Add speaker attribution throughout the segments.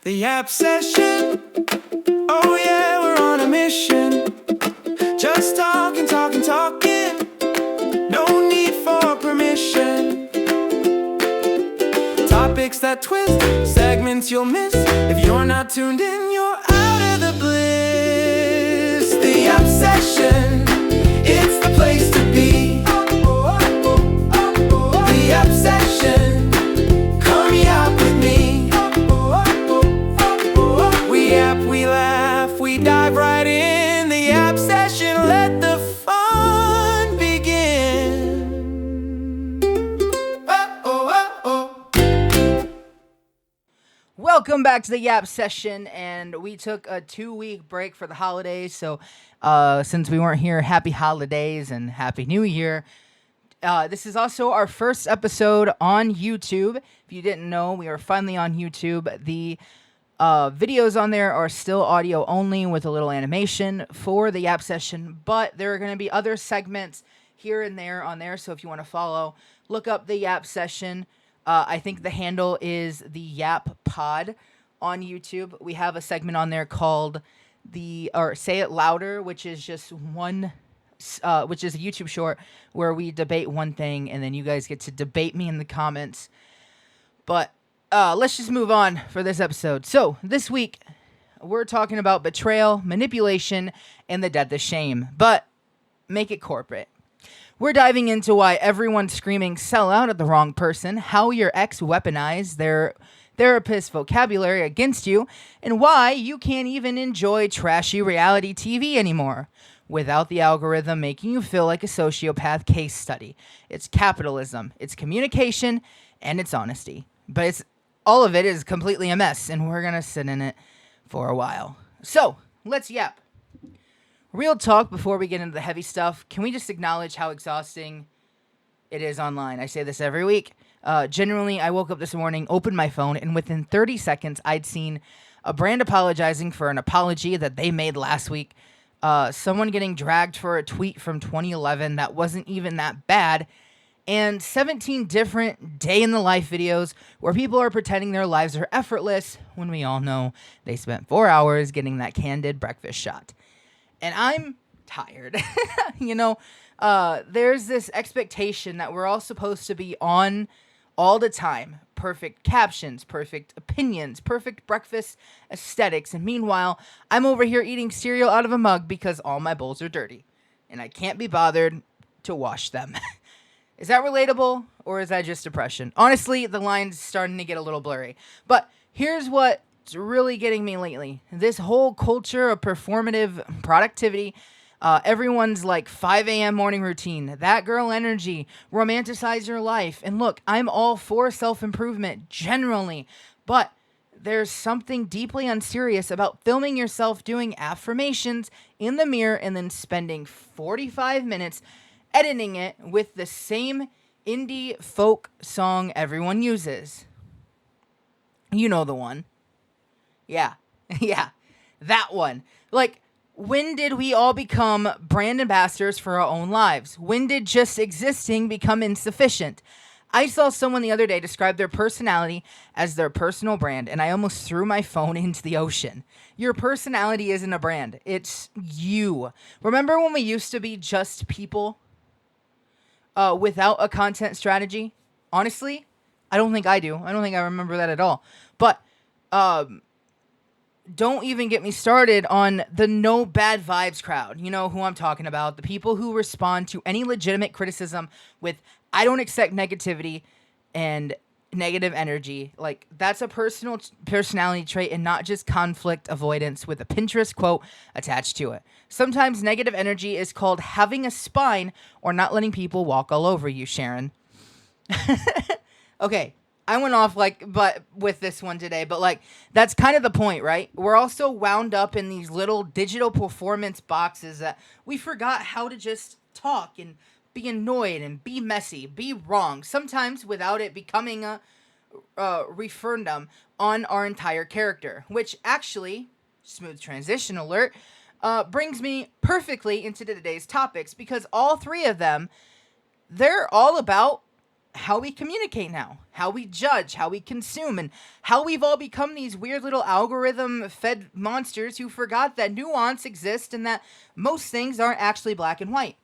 Speaker 1: The Yap Session. Oh yeah, we're on a mission. Just talking. No need for permission. Topics that twist, segments you'll miss. If you're not tuned in, you're out of the bliss. The Yap Session, it's the place to be. The Yap Session, come yap with me. We yap, we laugh, we dive right in. The Yap Session, let the fun begin.
Speaker 2: Welcome back to the Yap Session, and we took a 2-week break for the holidays, so since we weren't here, happy holidays and happy new year. This is also our first episode on YouTube. If you didn't know, we are finally on YouTube. The videos on there are still audio only with a little animation for the Yap Session, but there are going to be other segments here and there on there, so if you want to follow, look up the Yap Session. I think the handle is the Yap Pod on YouTube. We have a segment on there called Say It Louder, which is just which is a YouTube short where we debate one thing, and then you guys get to debate me in the comments. But let's just move on for this episode. So this week, we're talking about betrayal, manipulation, and the death of shame. But make it corporate. We're diving into why everyone's screaming sell out at the wrong person, how your ex weaponized their therapist's vocabulary against you, and why you can't even enjoy trashy reality TV anymore without the algorithm making you feel like a sociopath case study. It's capitalism, it's communication, and it's honesty. But all of it is completely a mess, and we're going to sit in it for a while. So, let's yap. Real talk before we get into the heavy stuff. Can we just acknowledge how exhausting it is online? I say this every week. Generally, I woke up this morning, opened my phone, and within 30 seconds, I'd seen a brand apologizing for an apology that they made last week. Someone getting dragged for a tweet from 2011 that wasn't even that bad. And 17 different day-in-the-life videos where people are pretending their lives are effortless when we all know they spent 4 hours getting that candid breakfast shot. And I'm tired. There's this expectation that we're all supposed to be on all the time. Perfect captions, perfect opinions, perfect breakfast aesthetics. And meanwhile, I'm over here eating cereal out of a mug because all my bowls are dirty. And I can't be bothered to wash them. Is that relatable, or is that just depression? Honestly, the line's starting to get a little blurry. But here's what's really getting me lately. This whole culture of performative productivity, everyone's like 5 a.m. morning routine, that girl energy, romanticize your life. And look, I'm all for self-improvement generally, but there's something deeply unserious about filming yourself doing affirmations in the mirror and then spending 45 minutes editing it with the same indie folk song everyone uses. You know the one. Yeah, that one. Like, when did we all become brand ambassadors for our own lives? When did just existing become insufficient? I saw someone the other day describe their personality as their personal brand, and I almost threw my phone into the ocean. Your personality isn't a brand. It's you. Remember when we used to be just people without a content strategy? Honestly, I don't think I do. I don't think I remember that at all. But don't even get me started on the no bad vibes crowd. You know who I'm talking about. The people who respond to any legitimate criticism with, I don't accept negativity and negative energy. Like, that's a personality trait and not just conflict avoidance with a Pinterest quote attached to it. Sometimes negative energy is called having a spine or not letting people walk all over you, Sharon. Okay. I went off with this one today, but that's kind of the point, right? We're all so wound up in these little digital performance boxes that we forgot how to just talk and be annoyed and be messy, be wrong, sometimes without it becoming a referendum on our entire character, which actually, smooth transition alert, brings me perfectly into today's topics, because all three of them, they're all about how we communicate now, how we judge, how we consume, and how we've all become these weird little algorithm fed monsters who forgot that nuance exists and that most things aren't actually black and white.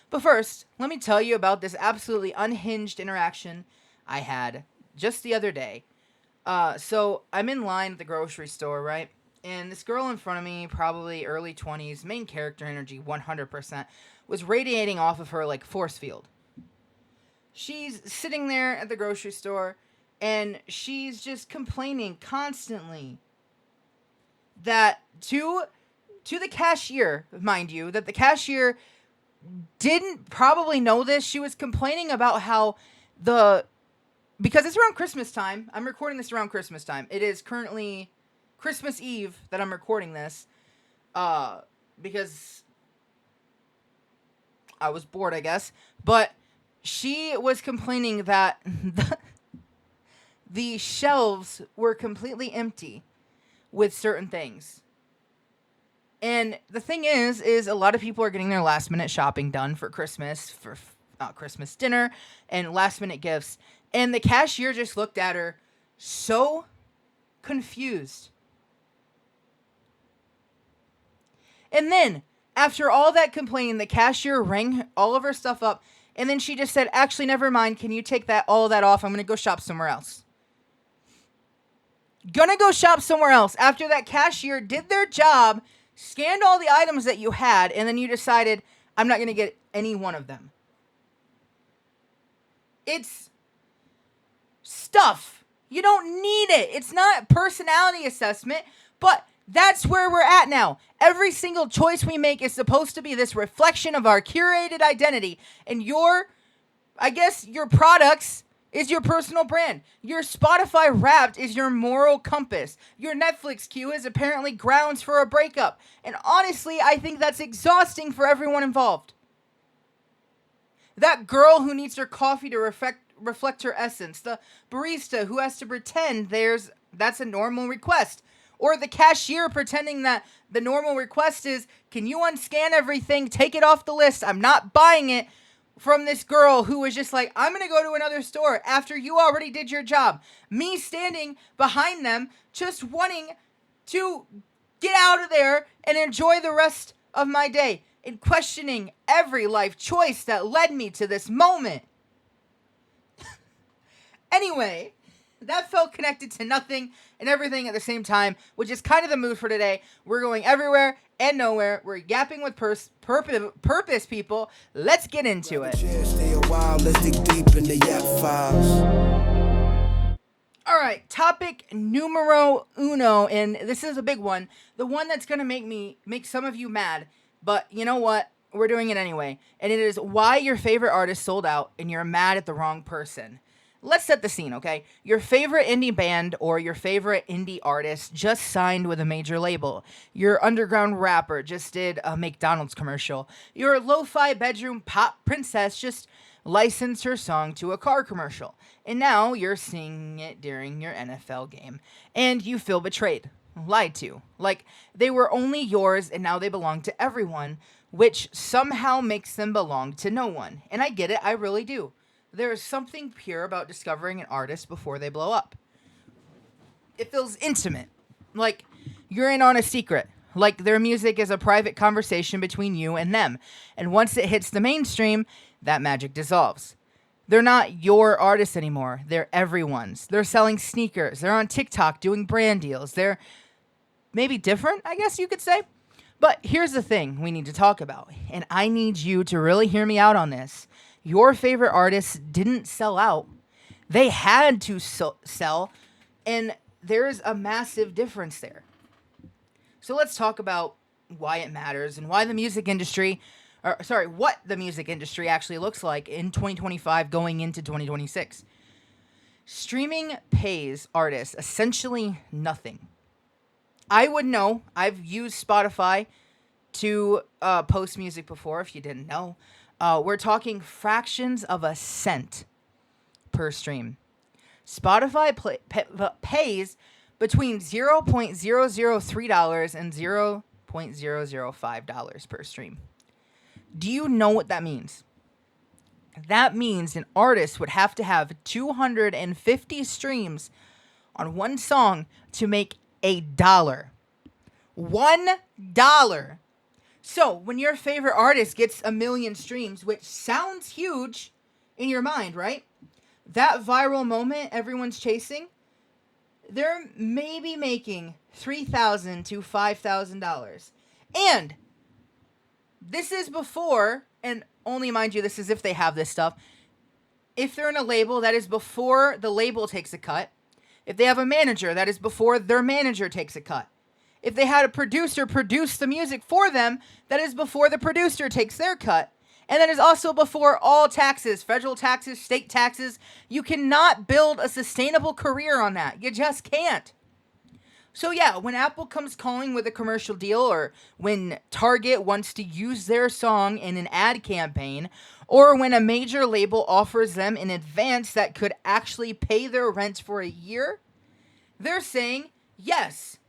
Speaker 2: But first, let me tell you about this absolutely unhinged interaction I had just the other day. So I'm in line at the grocery store, right? And this girl in front of me, probably early 20s, main character energy 100%, was radiating off of her like force field. She's sitting there at the grocery store, and she's just complaining constantly that to the cashier, mind you, that the cashier didn't probably know this. She was complaining about how because it's around Christmas time. I'm recording this around Christmas time. It is currently Christmas Eve that I'm recording this, because I was bored, I guess. But she was complaining that the shelves were completely empty with certain things. And the thing is a lot of people are getting their last minute shopping done for Christmas, for Christmas dinner, and last minute gifts. And the cashier just looked at her so confused. And then, after all that complaining, the cashier rang all of her stuff up, and then she just said, actually, never mind, can you take all that off? I'm going to go shop somewhere else. Gonna go shop somewhere else after that cashier did their job, scanned all the items that you had, and then you decided, I'm not going to get any one of them. It's stuff. You don't need it. It's not personality assessment, but that's where we're at now. Every single choice we make is supposed to be this reflection of our curated identity, and your products is your personal brand. Your Spotify Wrapped is your moral compass. Your Netflix queue is apparently grounds for a breakup. And honestly, I think that's exhausting for everyone involved. That girl who needs her coffee to reflect her essence. The barista who has to pretend that's a normal request. Or the cashier pretending that the normal request is, can you unscan everything, take it off the list, I'm not buying it, from this girl who was just like, I'm going to go to another store after you already did your job. Me standing behind them, just wanting to get out of there and enjoy the rest of my day, and questioning every life choice that led me to this moment. Anyway, that felt connected to nothing and everything at the same time, which is kind of the mood for today. We're going everywhere and nowhere. We're yapping with purpose, people. Let's get into it.
Speaker 1: Stay a while, let's dig deep in the Yap files.
Speaker 2: All right, topic numero uno, and this is a big one. The one that's going to make some of you mad, but you know what? We're doing it anyway. And it is why your favorite artist sold out and you're mad at the wrong person. Let's set the scene, okay? Your favorite indie band or your favorite indie artist just signed with a major label. Your underground rapper just did a McDonald's commercial. Your lo-fi bedroom pop princess just licensed her song to a car commercial. And now you're singing it during your NFL game. And you feel betrayed, lied to. Like they were only yours and now they belong to everyone, which somehow makes them belong to no one. And I get it, I really do. There is something pure about discovering an artist before they blow up. It feels intimate. Like you're in on a secret. Like their music is a private conversation between you and them. And once it hits the mainstream, that magic dissolves. They're not your artists anymore. They're everyone's. They're selling sneakers. They're on TikTok doing brand deals. They're maybe different, I guess you could say. But here's the thing we need to talk about. And I need you to really hear me out on this. Your favorite artists didn't sell out. They had to sell, and there's a massive difference there. So let's talk about why it matters and why the music industry, what the music industry actually looks like in 2025 going into 2026. Streaming pays artists essentially nothing. I would know. I've used Spotify to post music before, if you didn't know. We're talking fractions of a cent per stream. Spotify pays between $0.003 and $0.005 per stream. Do you know what that means? That means an artist would have to have 250 streams on one song to make $1. $1. So when your favorite artist gets 1,000,000 streams, which sounds huge in your mind, right? That viral moment everyone's chasing, they're maybe making $3,000 to $5,000. And this is before, and only mind you, this is if they have this stuff. If they're in a label, that is before the label takes a cut. If they have a manager, that is before their manager takes a cut. If they had a producer produce the music for them, that is before the producer takes their cut. And that is also before all taxes, federal taxes, state taxes. You cannot build a sustainable career on that. You just can't. So yeah, when Apple comes calling with a commercial deal, or when Target wants to use their song in an ad campaign, or when a major label offers them an advance that could actually pay their rent for a year, they're saying yes.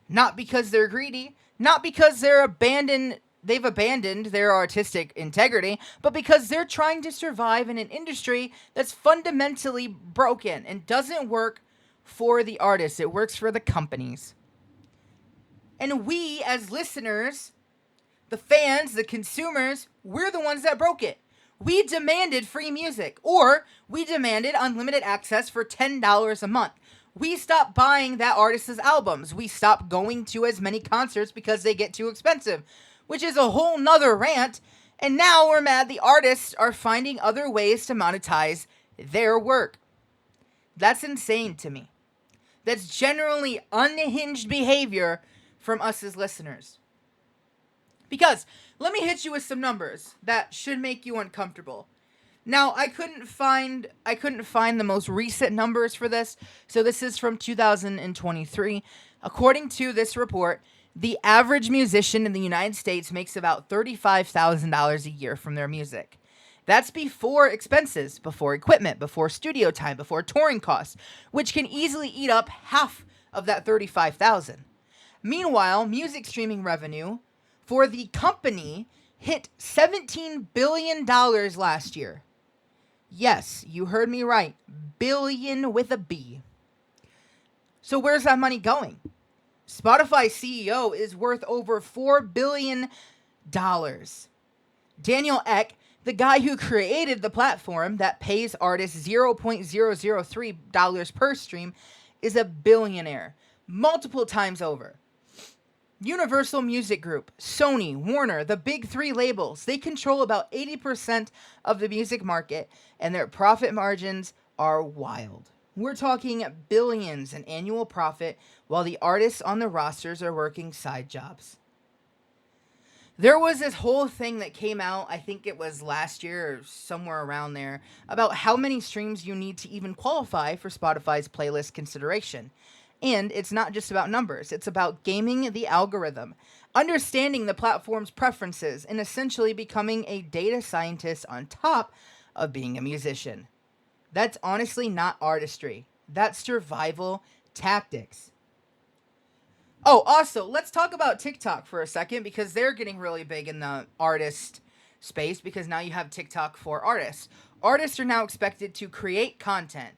Speaker 2: Not because they're greedy, not because they've abandoned their artistic integrity, but because they're trying to survive in an industry that's fundamentally broken and doesn't work for the artists. It works for the companies. And we, as listeners, the fans, the consumers, we're the ones that broke it. We demanded free music, or we demanded unlimited access for $10 a month. We stopped buying that artist's albums. We stopped going to as many concerts because they get too expensive, which is a whole nother rant. And now we're mad the artists are finding other ways to monetize their work. That's insane to me. That's generally unhinged behavior from us as listeners. Because, let me hit you with some numbers that should make you uncomfortable. Now, I couldn't find the most recent numbers for this, so this is from 2023. According to this report, the average musician in the United States makes about $35,000 a year from their music. That's before expenses, before equipment, before studio time, before touring costs, which can easily eat up half of that $35,000. Meanwhile, music streaming revenue for the company hit $17 billion last year. Yes, you heard me right. Billion with a B. So where's that money going? Spotify's CEO is worth over $4 billion. Daniel Ek, the guy who created the platform that pays artists $0.003 per stream, is a billionaire, multiple times over. Universal Music Group, Sony, Warner, the big three labels, they control about 80% of the music market, and their profit margins are wild. We're talking billions in annual profit, while the artists on the rosters are working side jobs. There was this whole thing that came out, I think it was last year or somewhere around there, about how many streams you need to even qualify for Spotify's playlist consideration. And it's not just about numbers, it's about gaming the algorithm, understanding the platform's preferences, and essentially becoming a data scientist on top of being a musician. That's honestly not artistry. That's survival tactics. Oh, also, let's talk about TikTok for a second, because they're getting really big in the artist space, because now you have TikTok for artists. Artists are now expected to create content,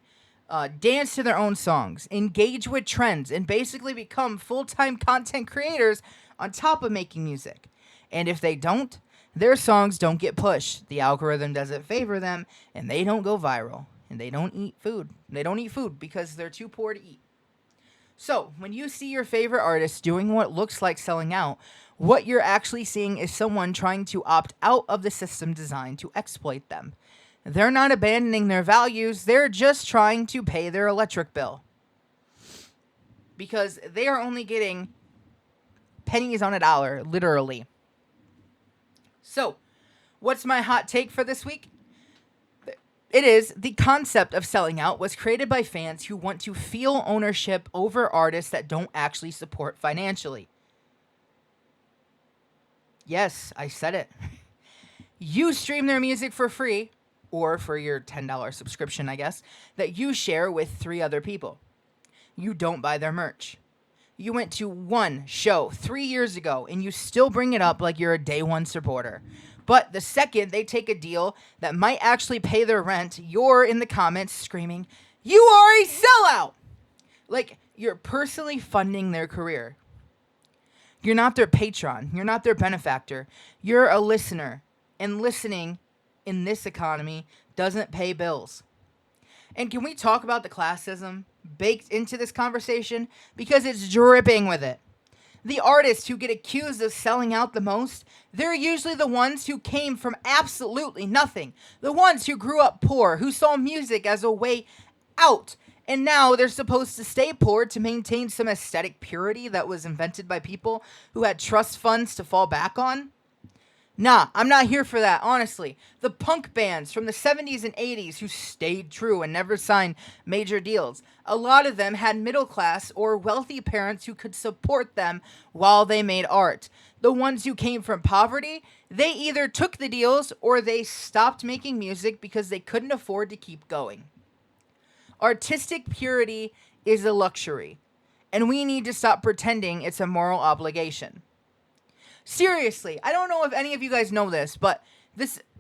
Speaker 2: dance to their own songs, engage with trends, and basically become full-time content creators on top of making music. And if they don't, their songs don't get pushed. The algorithm doesn't favor them, and they don't go viral. And they don't eat food. They don't eat food because they're too poor to eat. So, when you see your favorite artist doing what looks like selling out, what you're actually seeing is someone trying to opt out of the system designed to exploit them. They're not abandoning their values, they're just trying to pay their electric bill. Because they are only getting pennies on a dollar, literally. So, what's my hot take for this week? It is, the concept of selling out was created by fans who want to feel ownership over artists that don't actually support financially. Yes, I said it. You stream their music for free, or for your $10 subscription, I guess, that you share with 3 other people. You don't buy their merch. You went to one show 3 years ago, and you still bring it up like you're a day one supporter. But the second they take a deal that might actually pay their rent, you're in the comments screaming, "You are a sellout!" Like, you're personally funding their career. You're not their patron. You're not their benefactor. You're a listener. And listening in this economy doesn't pay bills. And can we talk about the classism baked into this conversation? Because it's dripping with it. The artists who get accused of selling out the most, they're usually the ones who came from absolutely nothing. The ones who grew up poor, who saw music as a way out. And now they're supposed to stay poor to maintain some aesthetic purity that was invented by people who had trust funds to fall back on. Nah, I'm not here for that, honestly. The punk bands from the 70s and 80s who stayed true and never signed major deals, a lot of them had middle class or wealthy parents who could support them while they made art. The ones who came from poverty, they either took the deals or they stopped making music because they couldn't afford to keep going. Artistic purity is a luxury, and we need to stop pretending it's a moral obligation. Seriously, I don't know if any of you guys know this, but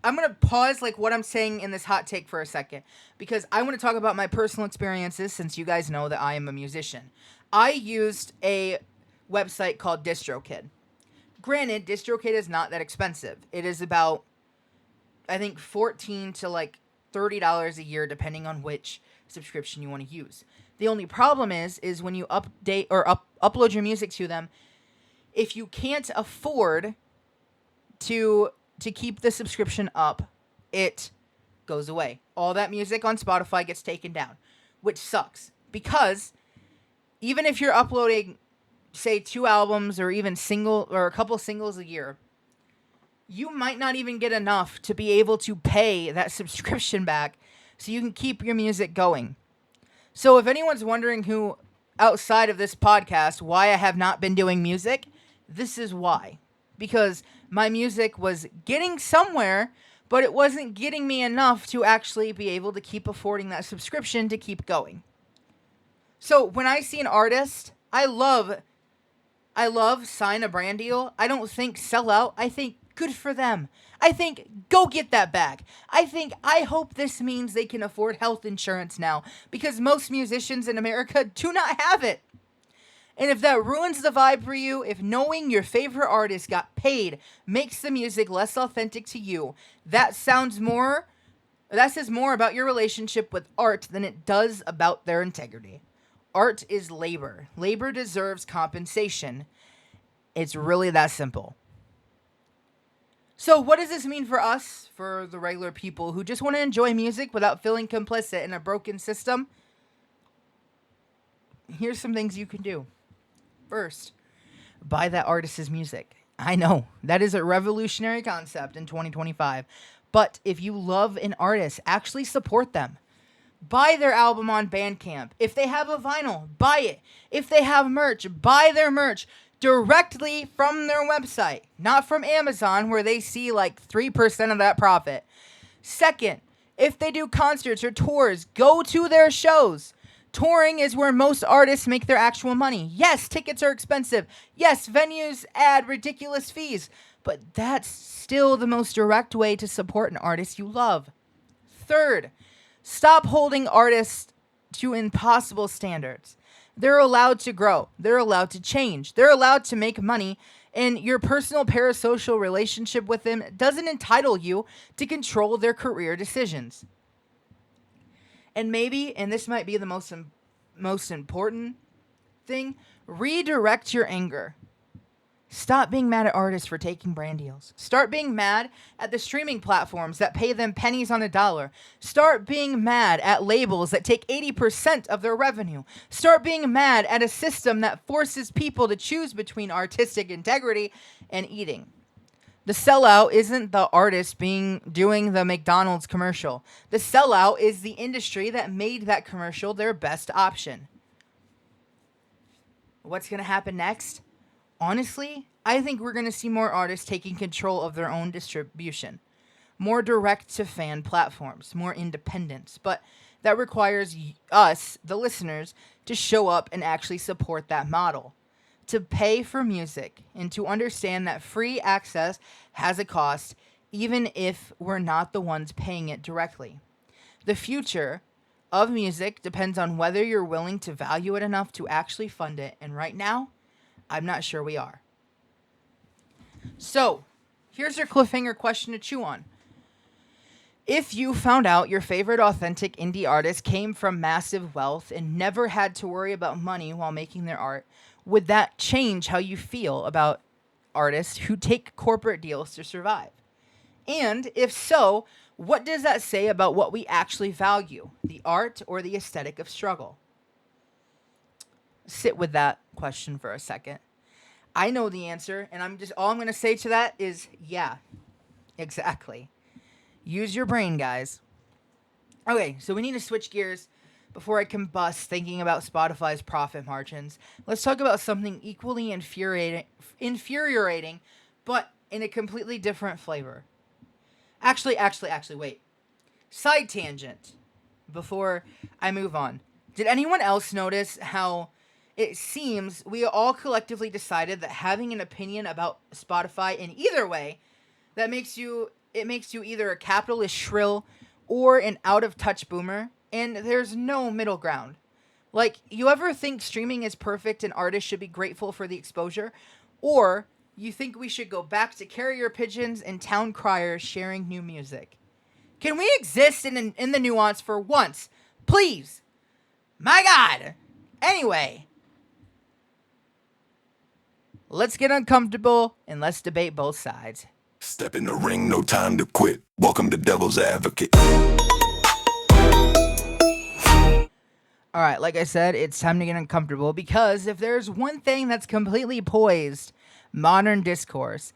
Speaker 2: I'm going to pause like what I'm saying in this hot take for a second, because I want to talk about my personal experiences since you guys know that I am a musician. I used a website called DistroKid. Granted, DistroKid is not that expensive. It is about, I think, $14 to like $30 a year, depending on which subscription you want to use. The only problem is when you update or upload your music to them, if you can't afford to keep the subscription up, it goes away. All that music on Spotify gets taken down, which sucks. Because even if you're uploading, say, 2 albums or even a couple singles a year, you might not even get enough to be able to pay that subscription back so you can keep your music going. So if anyone's wondering who, outside of this podcast, why I have not been doing music, this is why. Because my music was getting somewhere, but it wasn't getting me enough to actually be able to keep affording that subscription to keep going. So when I see an artist, I love sign a brand deal. I don't think sell out. I think good for them. I think go get that bag. I hope this means they can afford health insurance now, because most musicians in America do not have it. And if that ruins the vibe for you, if knowing your favorite artist got paid makes the music less authentic to you, that says more about your relationship with art than it does about their integrity. Art is labor. Labor deserves compensation. It's really that simple. So what does this mean for us, for the regular people who just want to enjoy music without feeling complicit in a broken system? Here's some things you can do. First, buy that artist's music. I know, that is a revolutionary concept in 2025. But if you love an artist, actually support them. Buy their album on Bandcamp. If they have a vinyl, buy it. If they have merch, buy their merch directly from their website, not from Amazon, where they see like 3% of that profit. Second, if they do concerts or tours, go to their shows. Touring is where most artists make their actual money. Yes, tickets are expensive. Yes, venues add ridiculous fees. But that's still the most direct way to support an artist you love. Third, stop holding artists to impossible standards. They're allowed to grow. They're allowed to change. They're allowed to make money. And your personal parasocial relationship with them doesn't entitle you to control their career decisions. And maybe, and this might be the most important thing, redirect your anger. Stop being mad at artists for taking brand deals. Start being mad at the streaming platforms that pay them pennies on a dollar. Start being mad at labels that take 80% of their revenue. Start being mad at a system that forces people to choose between artistic integrity and eating. The sellout isn't the artist doing the McDonald's commercial. The sellout is the industry that made that commercial their best option. What's going to happen next? Honestly, I think we're going to see more artists taking control of their own distribution. More direct-to-fan platforms, more independence. But that requires us, the listeners, to show up and actually support that model. To pay for music and to understand that free access has a cost even if we're not the ones paying it directly. The future of music depends on whether you're willing to value it enough to actually fund it, and right now, I'm not sure we are. So, here's your cliffhanger question to chew on. If you found out your favorite authentic indie artist came from massive wealth and never had to worry about money while making their art, would that change how you feel about artists who take corporate deals to survive? And if so, what does that say about what we actually value, the art or the aesthetic of struggle? Sit with that question for a second. I know the answer, and all I'm going to say to that is yeah, exactly. Use your brain, guys. Okay, so we need to switch gears before I combust thinking about Spotify's profit margins. Let's talk about something equally infuriating, but in a completely different flavor. Actually, wait. Side tangent before I move on. Did anyone else notice how it seems we all collectively decided that having an opinion about Spotify in either way that makes you either a capitalist shrill or an out-of-touch boomer, and there's no middle ground. Like, you ever think streaming is perfect and artists should be grateful for the exposure? Or you think we should go back to carrier pigeons and town criers sharing new music? Can we exist in the nuance for once? Please! My God! Anyway, let's get uncomfortable and let's debate both sides.
Speaker 1: Step in the ring, no time to quit. Welcome to Devil's Advocate.
Speaker 2: All right, like I said, it's time to get uncomfortable because if there's one thing that's completely poised modern discourse,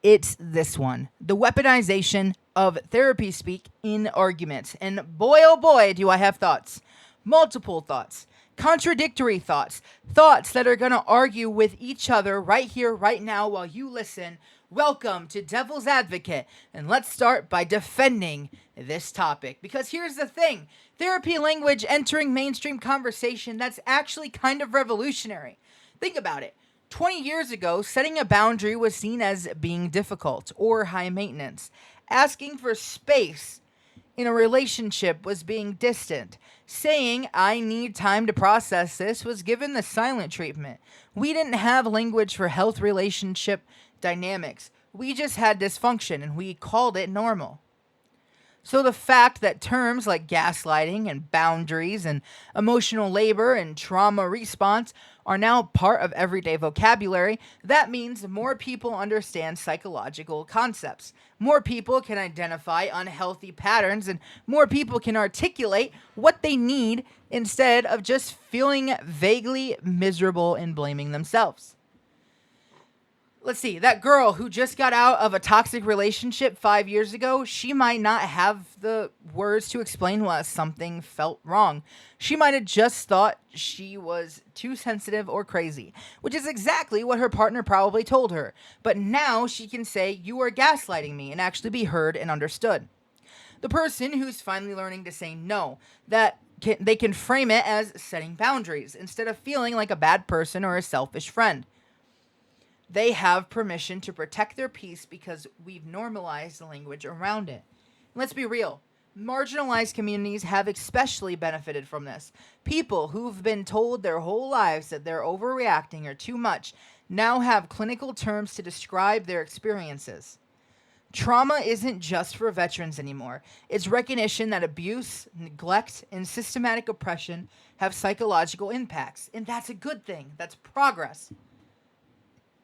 Speaker 2: it's this one: the weaponization of therapy speak in arguments. And boy, oh boy, do I have thoughts. Multiple thoughts. Contradictory thoughts. Thoughts that are going to argue with each other right here, right now, while you listen. Welcome to Devil's Advocate, and let's start by defending this topic. Because here's the thing: therapy language entering mainstream conversation, that's actually kind of revolutionary. Think about it. 20 years ago, setting a boundary was seen as being difficult or high maintenance. Asking for space in a relationship was being distant. Saying, I need time to process this, was given the silent treatment. We didn't have language for health relationship dynamics. We just had dysfunction and we called it normal. So the fact that terms like gaslighting and boundaries and emotional labor and trauma response are now part of everyday vocabulary, that means more people understand psychological concepts. More people can identify unhealthy patterns, and more people can articulate what they need instead of just feeling vaguely miserable and blaming themselves. Let's see, that girl who just got out of a toxic relationship 5 years ago, she might not have the words to explain why something felt wrong. She might have just thought she was too sensitive or crazy, which is exactly what her partner probably told her. But now she can say, you are gaslighting me, and actually be heard and understood. The person who's finally learning to say no, they can frame it as setting boundaries instead of feeling like a bad person or a selfish friend. They have permission to protect their peace because we've normalized the language around it. Let's be real. Marginalized communities have especially benefited from this. People who've been told their whole lives that they're overreacting or too much now have clinical terms to describe their experiences. Trauma isn't just for veterans anymore. It's recognition that abuse, neglect, and systematic oppression have psychological impacts. And that's a good thing. That's progress.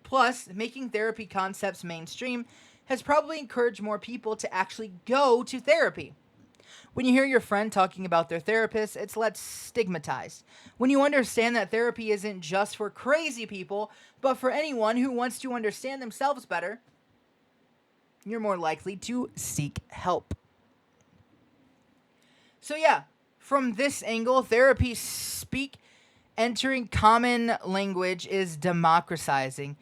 Speaker 2: Plus, making therapy concepts mainstream has probably encouraged more people to actually go to therapy. When you hear your friend talking about their therapist, it's less stigmatized. When you understand that therapy isn't just for crazy people, but for anyone who wants to understand themselves better, you're more likely to seek help. So yeah, from this angle, therapy speak entering common language is democratizing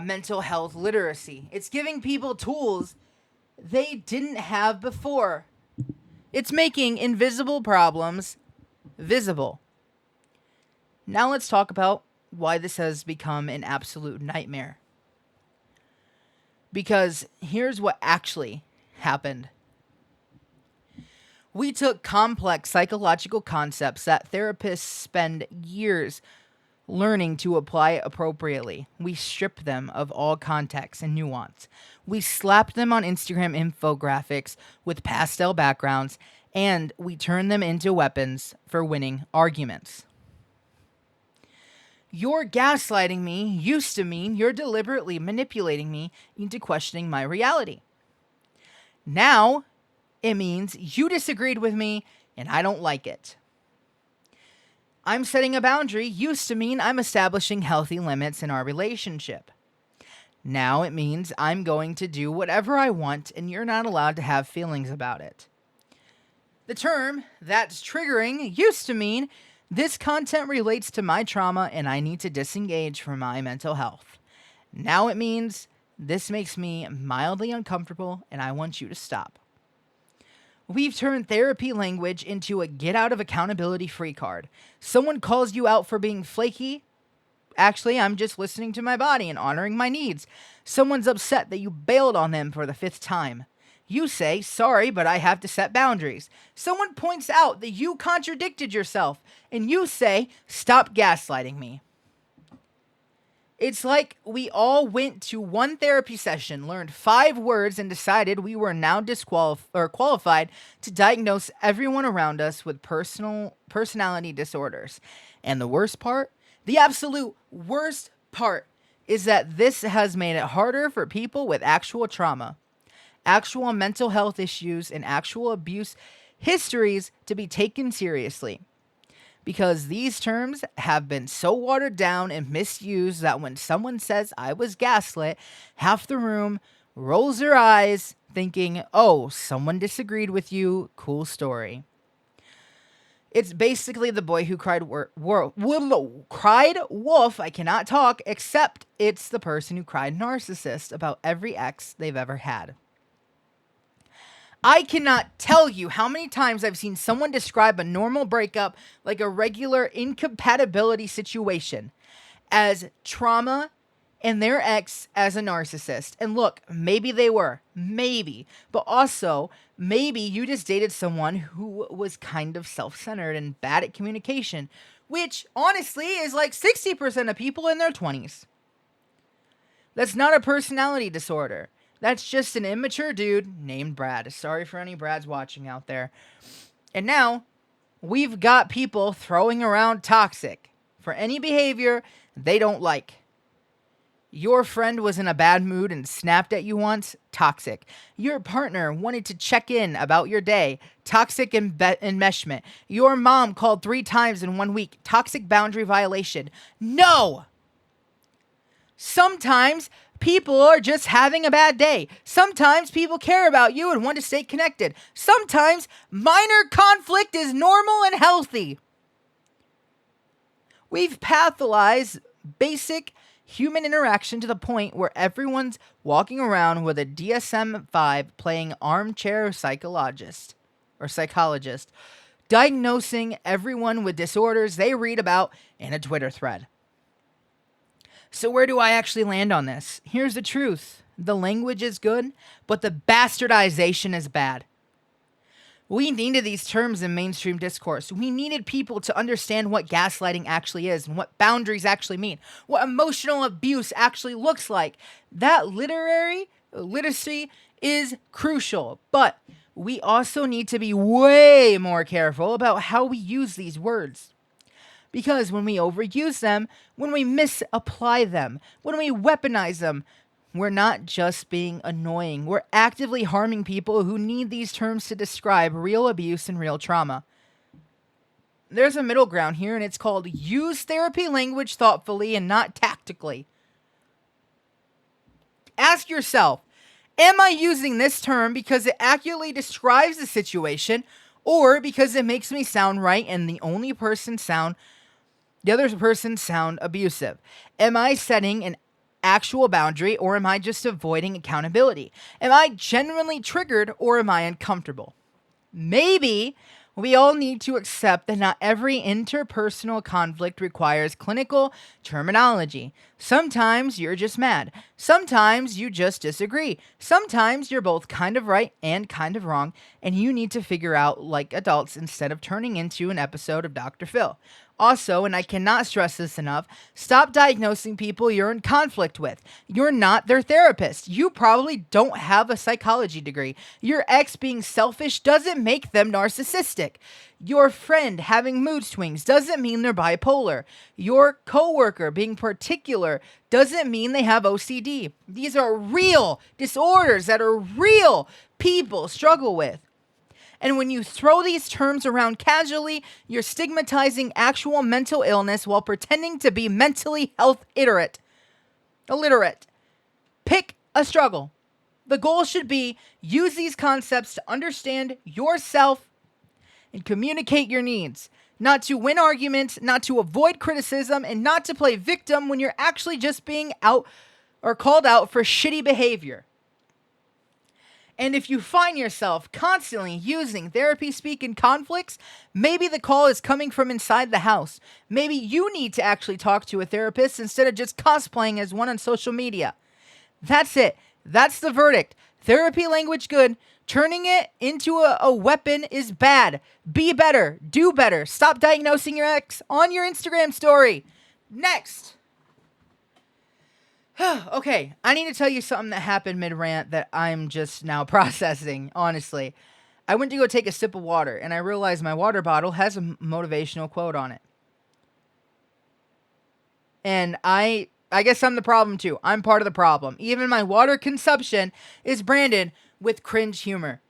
Speaker 2: mental health literacy. It's giving people tools they didn't have before. It's making invisible problems visible. Now let's talk about why this has become an absolute nightmare. Because here's what actually happened. We took complex psychological concepts that therapists spend years learning to apply appropriately. We stripped them of all context and nuance. We slapped them on Instagram infographics with pastel backgrounds, and we turned them into weapons for winning arguments. You're gaslighting me used to mean you're deliberately manipulating me into questioning my reality. Now, it means you disagreed with me and I don't like it. I'm setting a boundary used to mean I'm establishing healthy limits in our relationship. Now it means I'm going to do whatever I want and you're not allowed to have feelings about it. The term "that's triggering" used to mean this content relates to my trauma and I need to disengage from my mental health. Now it means this makes me mildly uncomfortable and I want you to stop. We've turned therapy language into a get out of accountability free card. Someone calls you out for being flaky. Actually, I'm just listening to my body and honoring my needs. Someone's upset that you bailed on them for the 5th time. You say, sorry, but I have to set boundaries. Someone points out that you contradicted yourself, and you say, stop gaslighting me. It's like we all went to one therapy session, learned 5 words, and decided we were now qualified to diagnose everyone around us with personality disorders. And the worst part, the absolute worst part, is that this has made it harder for people with actual trauma, actual mental health issues, and actual abuse histories to be taken seriously. Because these terms have been so watered down and misused that when someone says I was gaslit, half the room rolls their eyes thinking, oh, someone disagreed with you, cool story. It's basically the boy who cried wolf, I cannot talk, except it's the person who cried narcissist about every ex they've ever had. I cannot tell you how many times I've seen someone describe a normal breakup like a regular incompatibility situation as trauma and their ex as a narcissist. And look, maybe they were, maybe, but also maybe you just dated someone who was kind of self-centered and bad at communication, which honestly is like 60% of people in their 20s. That's not a personality disorder. That's just an immature dude named Brad. Sorry for any Brads watching out there. And now, we've got people throwing around toxic for any behavior they don't like. Your friend was in a bad mood and snapped at you once? Toxic. Your partner wanted to check in about your day? Toxic enmeshment. Your mom called 3 times in 1 week? Toxic boundary violation. No! Sometimes people are just having a bad day. Sometimes people care about you and want to stay connected. Sometimes minor conflict is normal and healthy. We've pathologized basic human interaction to the point where everyone's walking around with a DSM-5 playing armchair psychologist, diagnosing everyone with disorders they read about in a Twitter thread. So where do I actually land on this? Here's the truth. The language is good, but the bastardization is bad. We needed these terms in mainstream discourse. We needed people to understand what gaslighting actually is and what boundaries actually mean, what emotional abuse actually looks like. That literacy is crucial, but we also need to be way more careful about how we use these words. Because when we overuse them, when we misapply them, when we weaponize them, we're not just being annoying. We're actively harming people who need these terms to describe real abuse and real trauma. There's a middle ground here, and it's called use therapy language thoughtfully and not tactically. Ask yourself, am I using this term because it accurately describes the situation or because it makes me sound right and the other person sound abusive? Am I setting an actual boundary or am I just avoiding accountability? Am I genuinely triggered or am I uncomfortable? Maybe We all need to accept that not every interpersonal conflict requires clinical terminology. Sometimes you're just mad. Sometimes you just disagree. Sometimes you're both kind of right and kind of wrong, and you need to figure out like adults instead of turning into an episode of Dr. Phil. Also, and I cannot stress this enough, stop diagnosing people you're in conflict with. You're not their therapist. You probably don't have a psychology degree. Your ex being selfish doesn't make them narcissistic. Your friend having mood swings doesn't mean they're bipolar. Your coworker being particular doesn't mean they have OCD. These are real disorders that are real people struggle with. And when you throw these terms around casually, you're stigmatizing actual mental illness while pretending to be mentally health illiterate. Pick a struggle. The goal should be use these concepts to understand yourself and communicate your needs. Not to win arguments, not to avoid criticism, and not to play victim when you're actually just being out or called out for shitty behavior. And if you find yourself constantly using therapy speak in conflicts, maybe the call is coming from inside the house. Maybe you need to actually talk to a therapist instead of just cosplaying as one on social media. That's it. That's the verdict. Therapy language good. Turning it into a weapon is bad. Be better. Do better. Stop diagnosing your ex on your Instagram story. Next. Okay, I need to tell you something that happened mid-rant that I'm just now processing, honestly. I went to go take a sip of water, and I realized my water bottle has a motivational quote on it. And I guess I'm the problem too. I'm part of the problem. Even my water consumption is branded with cringe humor.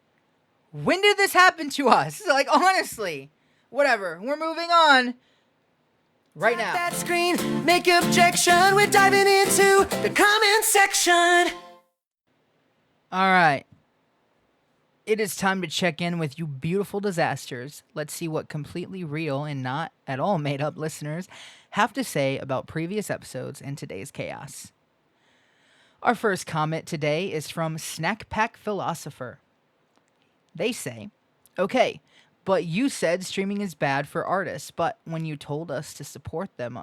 Speaker 2: When did this happen to us? Like, honestly. Whatever, we're moving on. Right now.
Speaker 1: That screen, make objection. We're diving into the comment section.
Speaker 2: All right. It is time to check in with you beautiful disasters. Let's see what completely real and not at all made up listeners have to say about previous episodes and today's chaos. Our first comment today is from Snack Pack Philosopher. They say, okay, but you said streaming is bad for artists, but then you told us to support them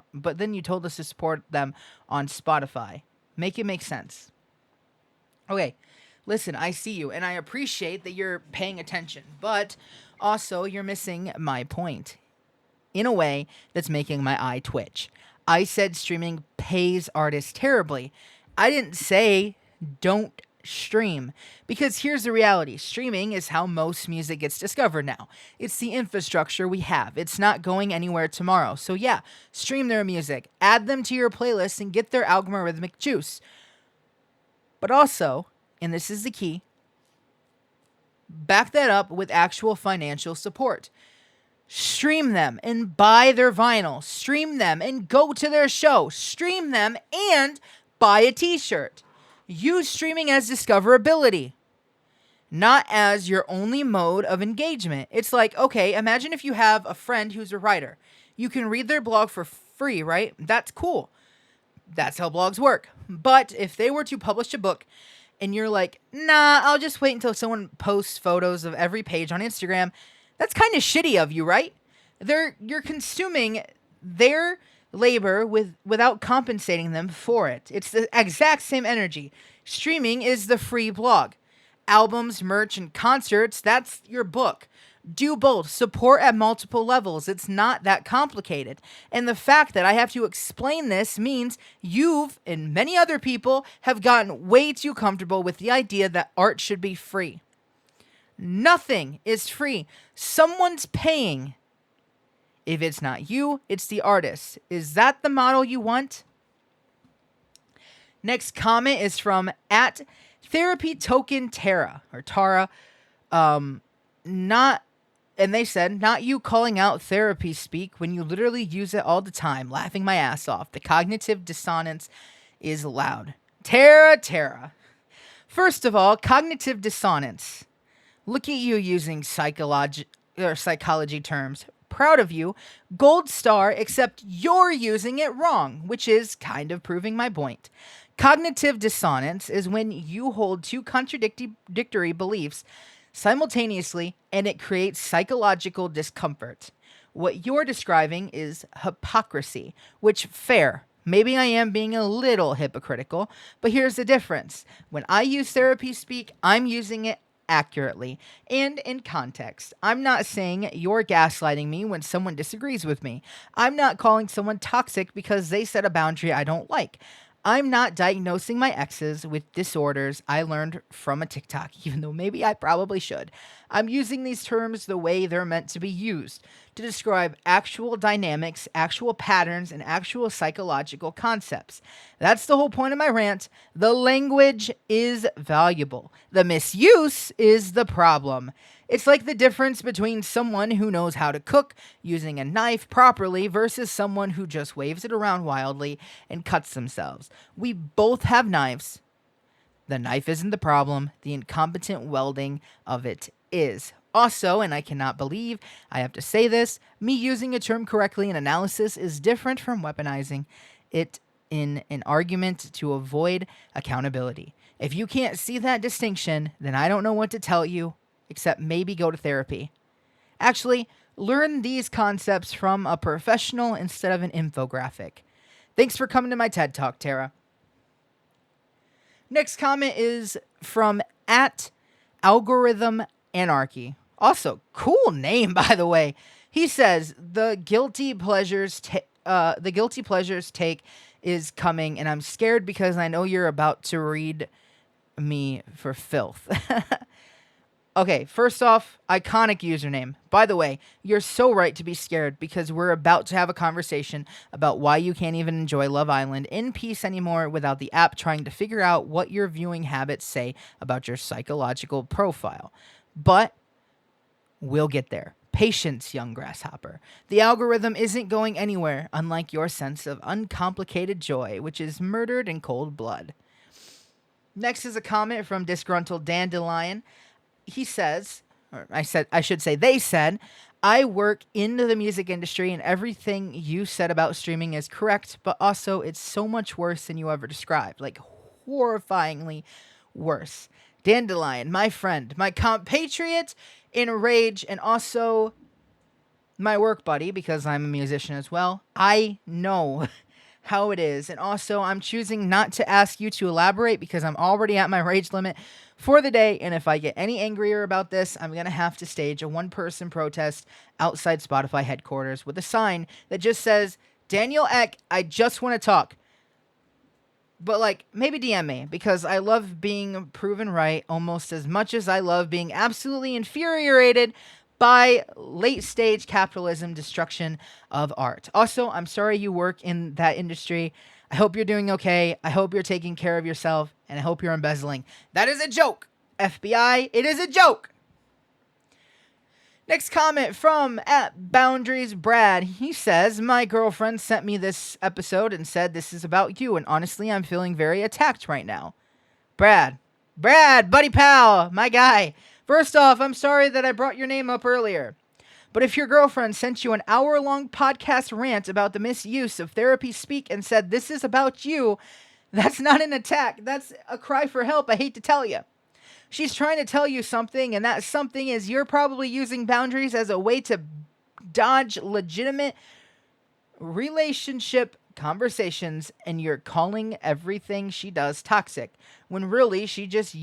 Speaker 2: on Spotify. Make it make sense. Okay, listen, I see you, and I appreciate that you're paying attention, but also you're missing my point in a way that's making my eye twitch. I said streaming pays artists terribly. I didn't say don't stream, because here's the reality. Streaming is how most music gets discovered now. It's the infrastructure we have. It's not going anywhere tomorrow. So yeah, stream their music, add them to your playlist, and get their algorithmic juice. But also, and this is the key, back that up with actual financial support. Stream them and buy their vinyl. Stream them and go to their show. Stream them and buy a t-shirt. Use streaming as discoverability, not as your only mode of engagement. It's like, okay, imagine if you have a friend who's a writer. You can read their blog for free, right? That's cool. That's how blogs work. But if they were to publish a book and you're like, nah, I'll just wait until someone posts photos of every page on Instagram, that's kind of shitty of you, right? You're consuming their labor without compensating them for it. It's the exact same energy. Streaming is the free blog. Albums, merch, and concerts, that's your book. Do both. Support at multiple levels. It's not that complicated. And the fact that I have to explain this means you've, and many other people, have gotten way too comfortable with the idea that art should be free. Nothing is free. Someone's paying. If it's not you, it's the artist. Is that the model you want? Next comment is from @TherapyTokenTara or Tara. And they said, not you calling out therapy speak when you literally use it all the time, laughing my ass off. The cognitive dissonance is loud. Tara. First of all, cognitive dissonance. Look at you using psychology terms. Proud of you. Gold star, except you're using it wrong, which is kind of proving my point. Cognitive dissonance is when you hold two contradictory beliefs simultaneously, and it creates psychological discomfort. What you're describing is hypocrisy, which, fair. Maybe I am being a little hypocritical, but here's the difference. When I use therapy speak, I'm using it accurately and in context. I'm not saying you're gaslighting me when someone disagrees with me. I'm not calling someone toxic because they set a boundary I don't like. I'm not diagnosing my exes with disorders I learned from a TikTok, even though maybe I probably should. I'm using these terms the way they're meant to be used to describe actual dynamics, actual patterns, and actual psychological concepts. That's the whole point of my rant. The language is valuable. The misuse is the problem. It's like the difference between someone who knows how to cook using a knife properly versus someone who just waves it around wildly and cuts themselves. We both have knives. The knife isn't the problem. The incompetent welding of it is. Also, and I cannot believe I have to say this, me using a term correctly in analysis is different from weaponizing it in an argument to avoid accountability. If you can't see that distinction, then I don't know what to tell you, except maybe go to therapy. Actually, learn these concepts from a professional instead of an infographic. Thanks for coming to my TED Talk, Tara. Next comment is from @algorithm_anarchy. Also, cool name, by the way. He says the guilty pleasures take is coming, and I'm scared because I know you're about to read me for filth. Okay, first off, iconic username. By the way, you're so right to be scared because we're about to have a conversation about why you can't even enjoy Love Island in peace anymore without the app trying to figure out what your viewing habits say about your psychological profile. But we'll get there. Patience, young grasshopper. The algorithm isn't going anywhere, unlike your sense of uncomplicated joy, which is murdered in cold blood. Next is a comment from disgruntled Dandelion. He says, they said, I work in the music industry and everything you said about streaming is correct, but also it's so much worse than you ever described. Like, horrifyingly worse. Dandelion, my friend, my compatriot in rage, and also my work buddy, because I'm a musician as well. I know how it is. And also, I'm choosing not to ask you to elaborate because I'm already at my rage limit for the day. And if I get any angrier about this, I'm going to have to stage a one-person protest outside Spotify headquarters with a sign that just says, Daniel Eck, I just want to talk. But, like, maybe DM me, because I love being proven right almost as much as I love being absolutely infuriated by late-stage capitalism destruction of art. Also, I'm sorry you work in that industry. I hope you're doing okay. I hope you're taking care of yourself, and I hope you're embezzling. That is a joke, FBI. It is a joke. Next comment from @BoundariesBrad. He says, my girlfriend sent me this episode and said this is about you, and honestly, I'm feeling very attacked right now. Brad, buddy pal, my guy. First off, I'm sorry that I brought your name up earlier. But if your girlfriend sent you an hour-long podcast rant about the misuse of therapy speak and said this is about you, that's not an attack. That's a cry for help, I hate to tell you. She's trying to tell you something, and that something is you're probably using boundaries as a way to dodge legitimate relationship conversations, and you're calling everything she does toxic, when really she just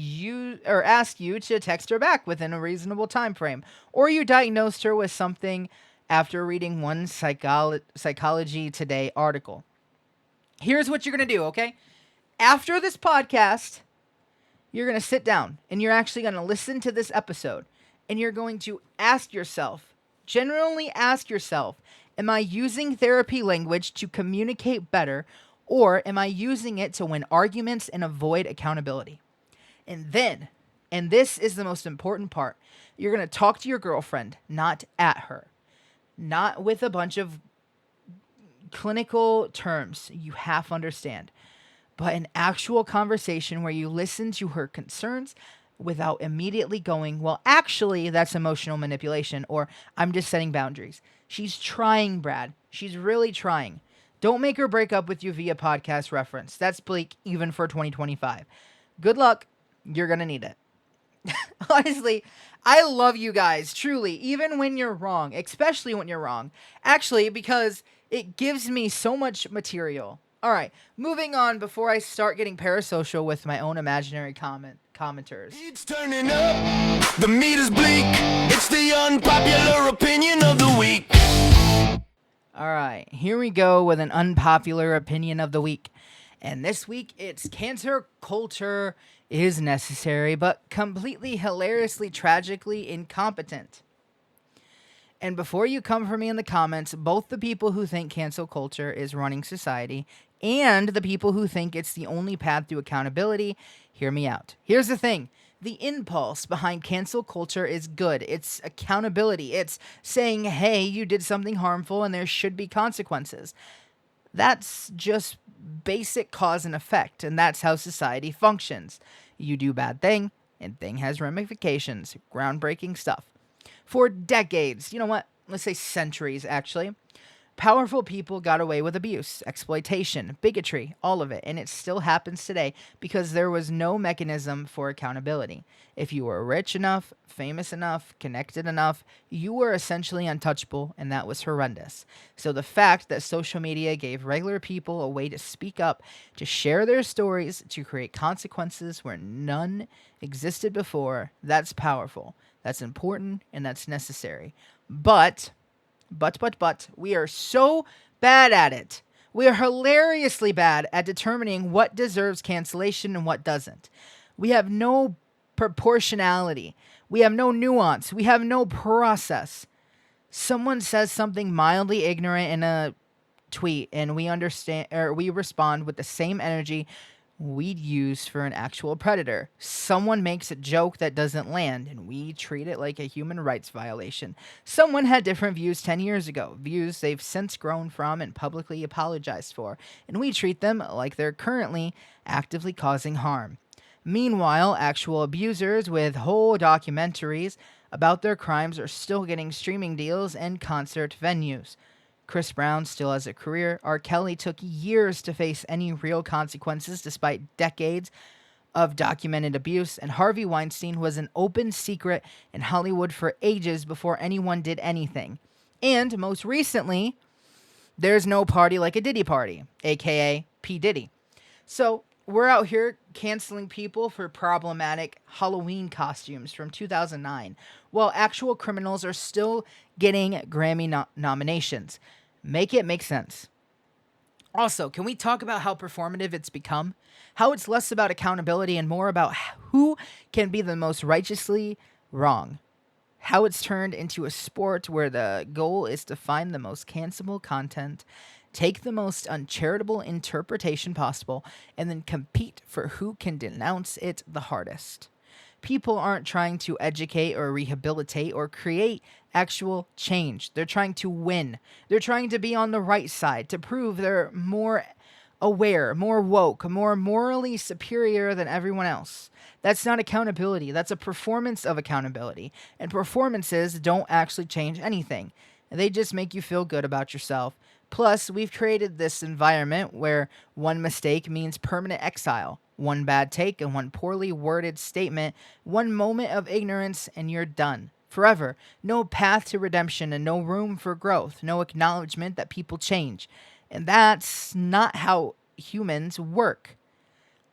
Speaker 2: asked you to text her back within a reasonable time frame, or you diagnosed her with something after reading one Psychology Today article. Here's what you're going to do, okay? After this podcast, you're going to sit down and you're actually going to listen to this episode, and you're going to genuinely ask yourself, am I using therapy language to communicate better, or am I using it to win arguments and avoid accountability? And then, and this is the most important part, you're going to talk to your girlfriend, not at her, not with a bunch of clinical terms you half understand, but an actual conversation where you listen to her concerns without immediately going, well, actually, that's emotional manipulation, or I'm just setting boundaries. She's trying, Brad. She's really trying. Don't make her break up with you via podcast reference. That's bleak even for 2025. Good luck. You're going to need it. Honestly, I love you guys, truly, even when you're wrong, especially when you're wrong. Actually, because it gives me so much material. All right, moving on before I start getting parasocial with my own imaginary commenters.
Speaker 1: It's turning up, the meat is bleak. It's the unpopular opinion of the week.
Speaker 2: All right, here we go with an unpopular opinion of the week. And this week, it's cancer culture is necessary, but completely hilariously, tragically incompetent. And before you come for me in the comments, both the people who think cancel culture is running society and the people who think it's the only path to accountability, hear me out. Here's the thing. The impulse behind cancel culture is good. It's accountability. It's saying, hey, you did something harmful and there should be consequences. That's just basic cause and effect, and that's how society functions. You do bad thing, and thing has ramifications. Groundbreaking stuff. For decades, you know what? Let's say centuries, actually. Powerful people got away with abuse, exploitation, bigotry, all of it, and it still happens today because there was no mechanism for accountability. If you were rich enough, famous enough, connected enough, you were essentially untouchable, and that was horrendous. So the fact that social media gave regular people a way to speak up, to share their stories, to create consequences where none existed before, that's powerful, that's important, and that's necessary. But, we are so bad at it. We are hilariously bad at determining what deserves cancellation and what doesn't. We have no proportionality. We have no nuance. We have no process. Someone says something mildly ignorant in a tweet and we respond with the same energy we'd use for an actual predator. Someone makes a joke that doesn't land, and we treat it like a human rights violation. Someone had different views 10 years ago, views they've since grown from and publicly apologized for, and we treat them like they're currently actively causing harm. Meanwhile, actual abusers with whole documentaries about their crimes are still getting streaming deals and concert venues. Chris Brown still has a career. R. Kelly took years to face any real consequences despite decades of documented abuse. And Harvey Weinstein was an open secret in Hollywood for ages before anyone did anything. And most recently, there's no party like a Diddy party, aka P. Diddy. So we're out here canceling people for problematic Halloween costumes from 2009, while actual criminals are still getting Grammy nominations. Make it make sense. Also, can we talk about how performative it's become? How it's less about accountability and more about who can be the most righteously wrong? How it's turned into a sport where the goal is to find the most cancelable content, take the most uncharitable interpretation possible, and then compete for who can denounce it the hardest. People aren't trying to educate or rehabilitate or create actual change. They're trying to win. They're trying to be on the right side, to prove they're more aware, more woke, more morally superior than everyone else. That's not accountability. That's a performance of accountability. And performances don't actually change anything. They just make you feel good about yourself. Plus, we've created this environment where one mistake means permanent exile. One bad take and one poorly worded statement, one moment of ignorance, and you're done. Forever. No path to redemption and no room for growth. No acknowledgement that people change. And that's not how humans work.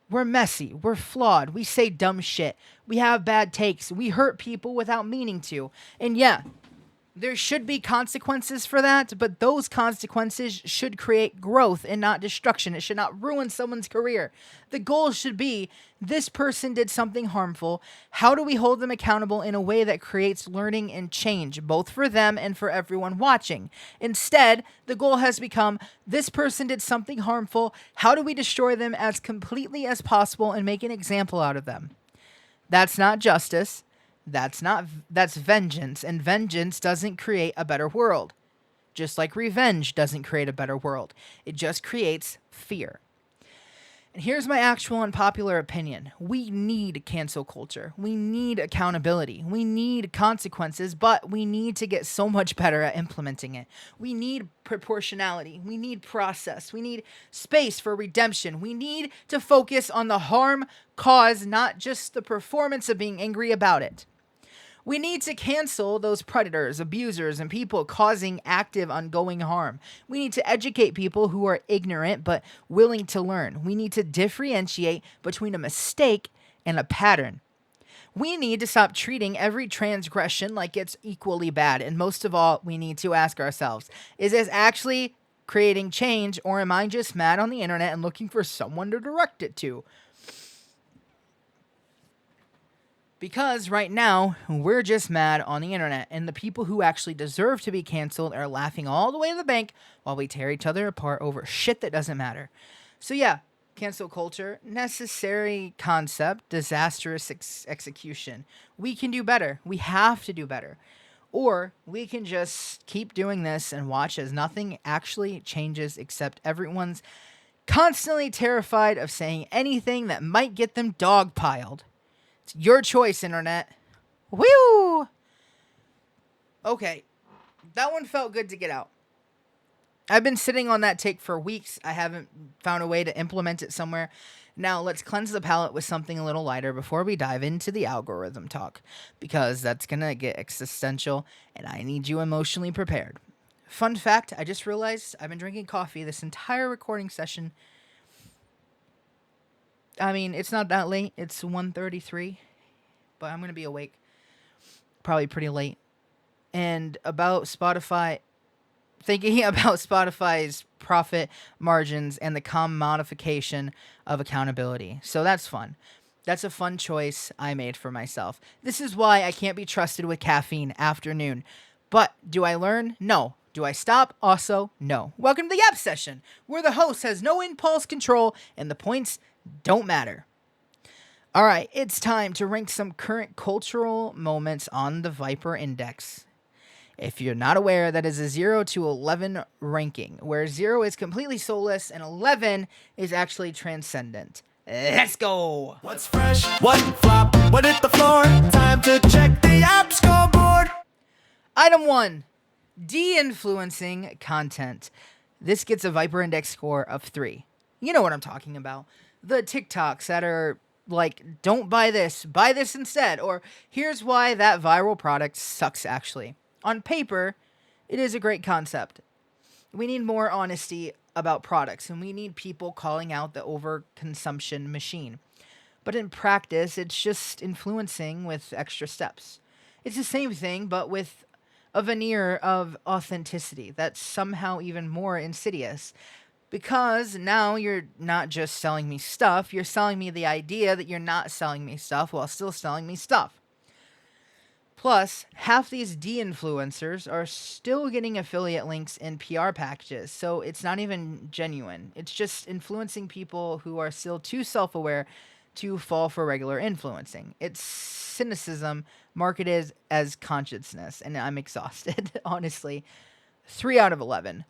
Speaker 2: We're messy. We're flawed. We say dumb shit. We have bad takes. We hurt people without meaning to. And yeah, there should be consequences for that, but those consequences should create growth and not destruction. It should not ruin someone's career. The goal should be, this person did something harmful. How do we hold them accountable in a way that creates learning and change, both for them and for everyone watching? Instead, the goal has become, this person did something harmful. How do we destroy them as completely as possible and make an example out of them? That's not justice. That's vengeance, and vengeance doesn't create a better world. Just like revenge doesn't create a better world. It just creates fear. And here's my actual unpopular opinion. We need cancel culture. We need accountability. We need consequences, but we need to get so much better at implementing it. We need proportionality. We need process. We need space for redemption. We need to focus on the harm caused, not just the performance of being angry about it. We need to cancel those predators, abusers, and people causing active, ongoing harm. We need to educate people who are ignorant but willing to learn. We need to differentiate between a mistake and a pattern. We need to stop treating every transgression like it's equally bad. And most of all, we need to ask ourselves, is this actually creating change, or am I just mad on the internet and looking for someone to direct it to? Because right now, we're just mad on the internet, and the people who actually deserve to be canceled are laughing all the way to the bank while we tear each other apart over shit that doesn't matter. So yeah, cancel culture, necessary concept, disastrous execution. We can do better. We have to do better. Or we can just keep doing this and watch as nothing actually changes except everyone's constantly terrified of saying anything that might get them dogpiled. Your choice, internet. Woo! Okay, that one felt good to get out. I've been sitting on that take for weeks. I haven't found a way to implement it somewhere. Now, let's cleanse the palate with something a little lighter before we dive into the algorithm talk, because that's going to get existential, and I need you emotionally prepared. Fun fact, I just realized I've been drinking coffee this entire recording session. I mean, it's not that late. It's 1:33, but I'm going to be awake probably pretty late. And about Spotify, thinking about Spotify's profit margins and the commodification of accountability. So that's fun. That's a fun choice I made for myself. This is why I can't be trusted with caffeine after noon. But do I learn? No. Do I stop? Also, no. Welcome to the Yap Session, where the host has no impulse control and the points don't matter. All right, it's time to rank some current cultural moments on the Viper Index. If you're not aware, that is a 0 to 11 ranking, where 0 is completely soulless and 11 is actually transcendent. Let's go!
Speaker 1: What's fresh? What flop? What hit the floor? Time to check the app scoreboard.
Speaker 2: Item 1, de-influencing content. This gets a Viper Index score of 3. You know what I'm talking about. The TikToks that are like, don't buy this instead, or here's why that viral product sucks actually. On paper, it is a great concept. We need more honesty about products, and we need people calling out the overconsumption machine. But in practice, it's just influencing with extra steps. It's the same thing, but with a veneer of authenticity that's somehow even more insidious. Because now you're not just selling me stuff, you're selling me the idea that you're not selling me stuff while still selling me stuff. Plus, half these de-influencers are still getting affiliate links and PR packages, so it's not even genuine. It's just influencing people who are still too self-aware to fall for regular influencing. It's cynicism marketed as consciousness, and I'm exhausted, honestly. 3 out of 11.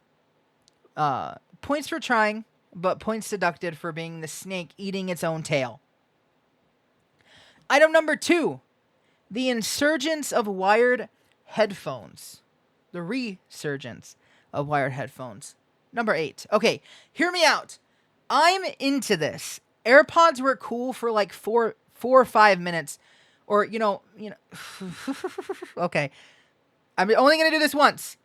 Speaker 2: Points for trying, but points deducted for being the snake eating its own tail. Item number 2. The insurgence of wired headphones. The resurgence of wired headphones. Number 8. Okay, hear me out. I'm into this. AirPods were cool for like 4 or 5 minutes. Or, you know. Okay. I'm only going to do this once.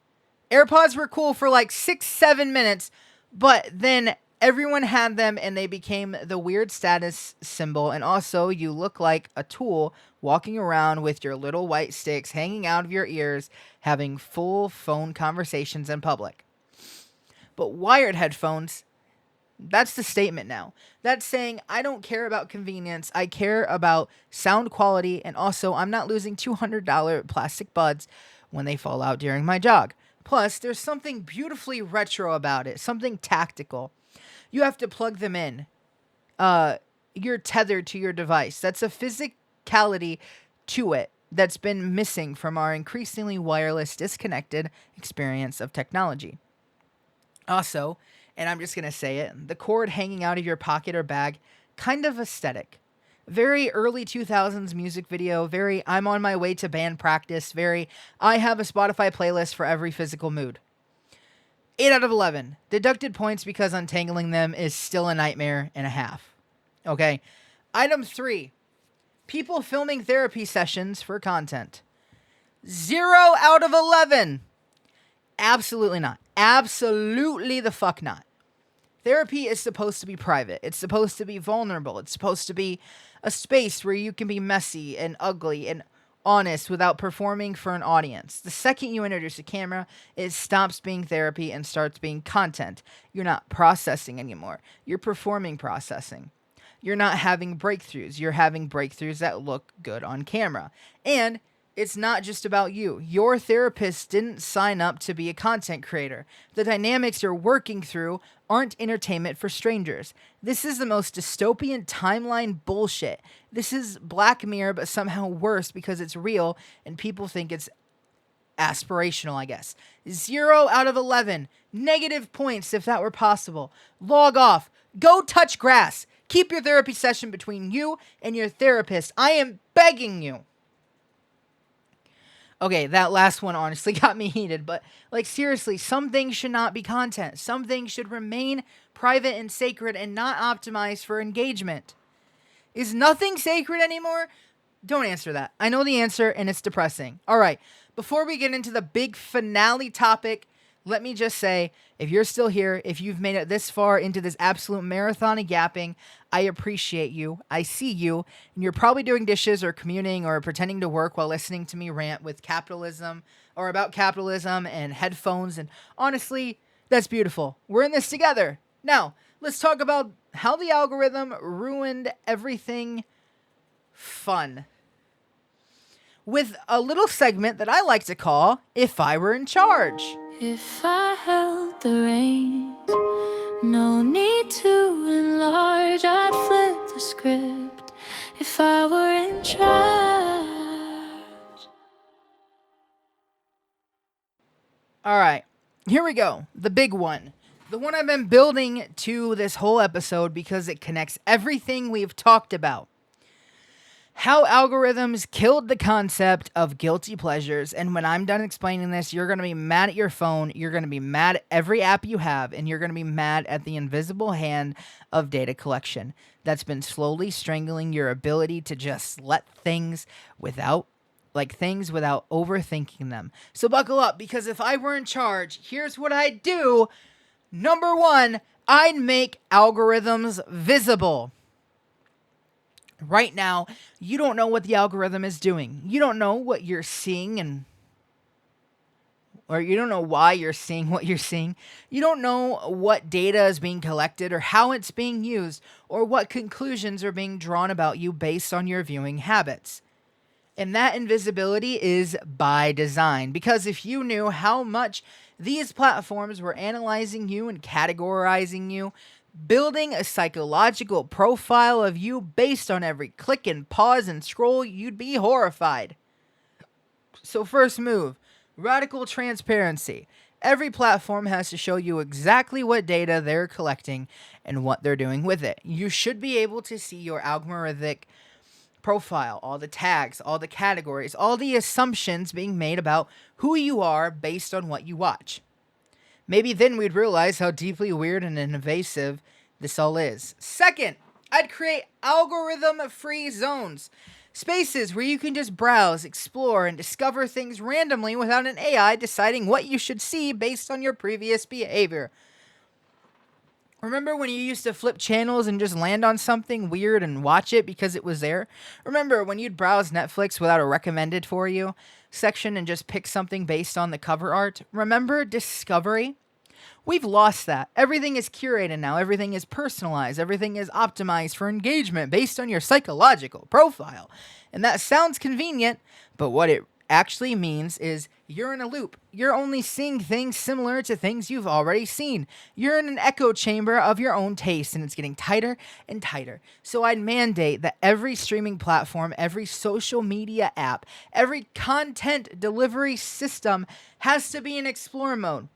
Speaker 2: AirPods were cool for like 6-7 minutes. But then everyone had them and they became the weird status symbol. And also, you look like a tool walking around with your little white sticks hanging out of your ears, having full phone conversations in public. But wired headphones, that's the statement now. That's saying, I don't care about convenience. I care about sound quality. And also, I'm not losing $200 plastic buds when they fall out during my jog. Plus, there's something beautifully retro about it, something tactical. You have to plug them in. You're tethered to your device. That's a physicality to it that's been missing from our increasingly wireless, disconnected experience of technology. Also, And I'm just going to say it. The cord hanging out of your pocket or bag, kind of aesthetic. Very early 2000s music video, very I'm on my way to band practice, very I have a Spotify playlist for every physical mood. 8 out of 11. Deducted points because untangling them is still a nightmare and a half. Okay. Item 3. People filming therapy sessions for content. 0 out of 11. Absolutely not. Absolutely the fuck not. Therapy is supposed to be private. It's supposed to be vulnerable. It's supposed to be a space where you can be messy and ugly and honest without performing for an audience. The second you introduce a camera, it stops being therapy and starts being content. You're not processing anymore. You're performing processing. You're not having breakthroughs. You're having breakthroughs that look good on camera. And it's not just about you. Your therapist didn't sign up to be a content creator. The dynamics you're working through aren't entertainment for strangers. This is the most dystopian timeline bullshit. This is Black Mirror, but somehow worse because it's real and people think it's aspirational, I guess. 0 out of 11. Negative points if that were possible. Log off. Go touch grass. Keep your therapy session between you and your therapist. I am begging you. Okay, that last one honestly got me heated, but like seriously, some things should not be content. Some things should remain private and sacred and not optimized for engagement. Is nothing sacred anymore? Don't answer that. I know the answer and it's depressing. All right, before we get into the big finale topic, let me just say, if you're still here, if you've made it this far into this absolute marathon of yapping, I appreciate you. I see you. And you're probably doing dishes or commuting or pretending to work while listening to me rant with capitalism or about capitalism and headphones. And honestly, that's beautiful. We're in this together. Now, let's talk about how the algorithm ruined everything fun. With a little segment that I like to call If I Were in Charge.
Speaker 3: If I held the reins, no need to enlarge, I'd flip the script if I were in charge.
Speaker 2: All right, here we go. The big one. The one I've been building to this whole episode because it connects everything we've talked about. How algorithms killed the concept of guilty pleasures. And when I'm done explaining this, you're going to be mad at your phone. You're going to be mad at every app you have. And you're going to be mad at the invisible hand of data collection that's been slowly strangling your ability to just let things without overthinking them. So buckle up, because if I were in charge, here's what I'd do. Number 1, I'd make algorithms visible. Right now, you don't know what the algorithm is doing. You don't know what you're seeing or you don't know why you're seeing what you're seeing. You don't know what data is being collected or how it's being used or what conclusions are being drawn about you based on your viewing habits. And that invisibility is by design, because if you knew how much these platforms were analyzing you and categorizing you, building a psychological profile of you based on every click and pause and scroll, you'd be horrified. So first move, radical transparency. Every platform has to show you exactly what data they're collecting and what they're doing with it. You should be able to see your algorithmic profile, all the tags, all the categories, all the assumptions being made about who you are based on what you watch. Maybe then we'd realize how deeply weird and invasive this all is. Second, I'd create algorithm-free zones. Spaces where you can just browse, explore, and discover things randomly without an AI deciding what you should see based on your previous behavior. Remember when you used to flip channels and just land on something weird and watch it because it was there? Remember when you'd browse Netflix without a recommended for you section and just pick something based on the cover art? Remember discovery? We've lost that. Everything is curated now. Everything is personalized. Everything is optimized for engagement based on your psychological profile. And that sounds convenient, but what it actually means is you're in a loop. You're only seeing things similar to things you've already seen. You're in an echo chamber of your own taste, and it's getting tighter and tighter. So I'd mandate that every streaming platform, every social media app, every content delivery system has to be in explore mode,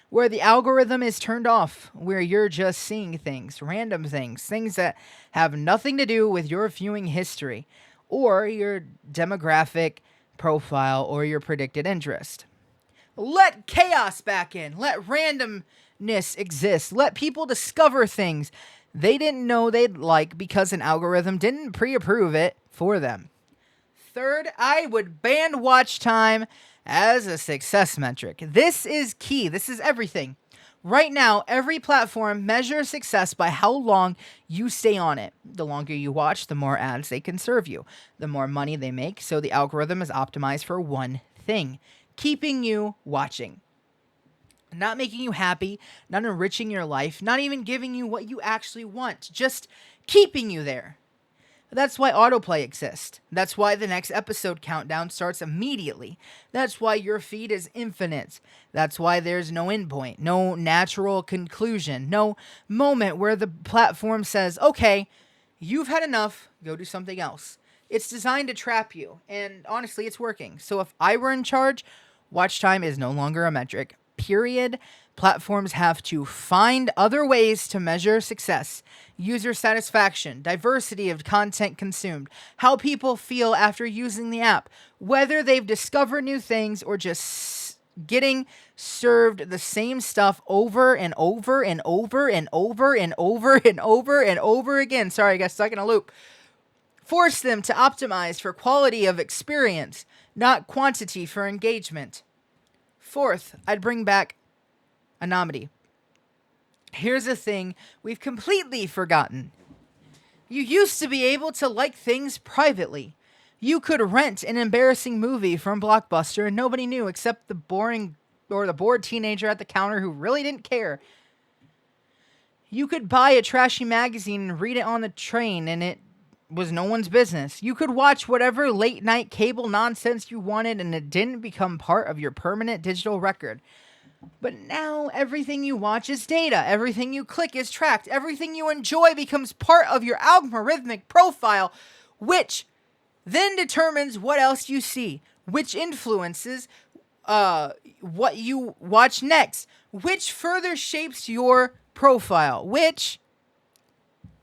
Speaker 2: where the algorithm is turned off, where you're just seeing things, random things, things that have nothing to do with your viewing history or your demographic profile or your predicted interest. Let chaos back in. Let randomness exist. Let people discover things they didn't know they'd like because an algorithm didn't pre-approve it for them. Third, I would ban watch time as a success metric. This is key. This is everything. Right now, every platform measures success by how long you stay on it. The longer you watch, the more ads they can serve you, the more money they make, so the algorithm is optimized for one thing: keeping you watching. Not making you happy, not enriching your life, not even giving you what you actually want, just keeping you there. That's why autoplay exists. That's why the next episode countdown starts immediately. That's why your feed is infinite. That's why there's no endpoint, no natural conclusion, no moment where the platform says, okay, you've had enough, go do something else. It's designed to trap you, and honestly, it's working. So if I were in charge, watch time is no longer a metric. Period. Platforms have to find other ways to measure success, user satisfaction, diversity of content consumed, how people feel after using the app, whether they've discovered new things or just getting served the same stuff over and over and over and over and over and over and over again. Sorry, I got stuck in a loop. Force them to optimize for quality of experience, not quantity for engagement. Fourth, I'd bring back anonymity. Here's a thing we've completely forgotten. You used to be able to like things privately. You could rent an embarrassing movie from Blockbuster and nobody knew except the boring or the bored teenager at the counter who really didn't care. You could buy a trashy magazine and read it on the train and it was no one's business. You could watch whatever late night cable nonsense you wanted and it didn't become part of your permanent digital record. But now everything you watch is data. Everything you click is tracked. Everything you enjoy becomes part of your algorithmic profile, which then determines what else you see, which influences what you watch next, which further shapes your profile, which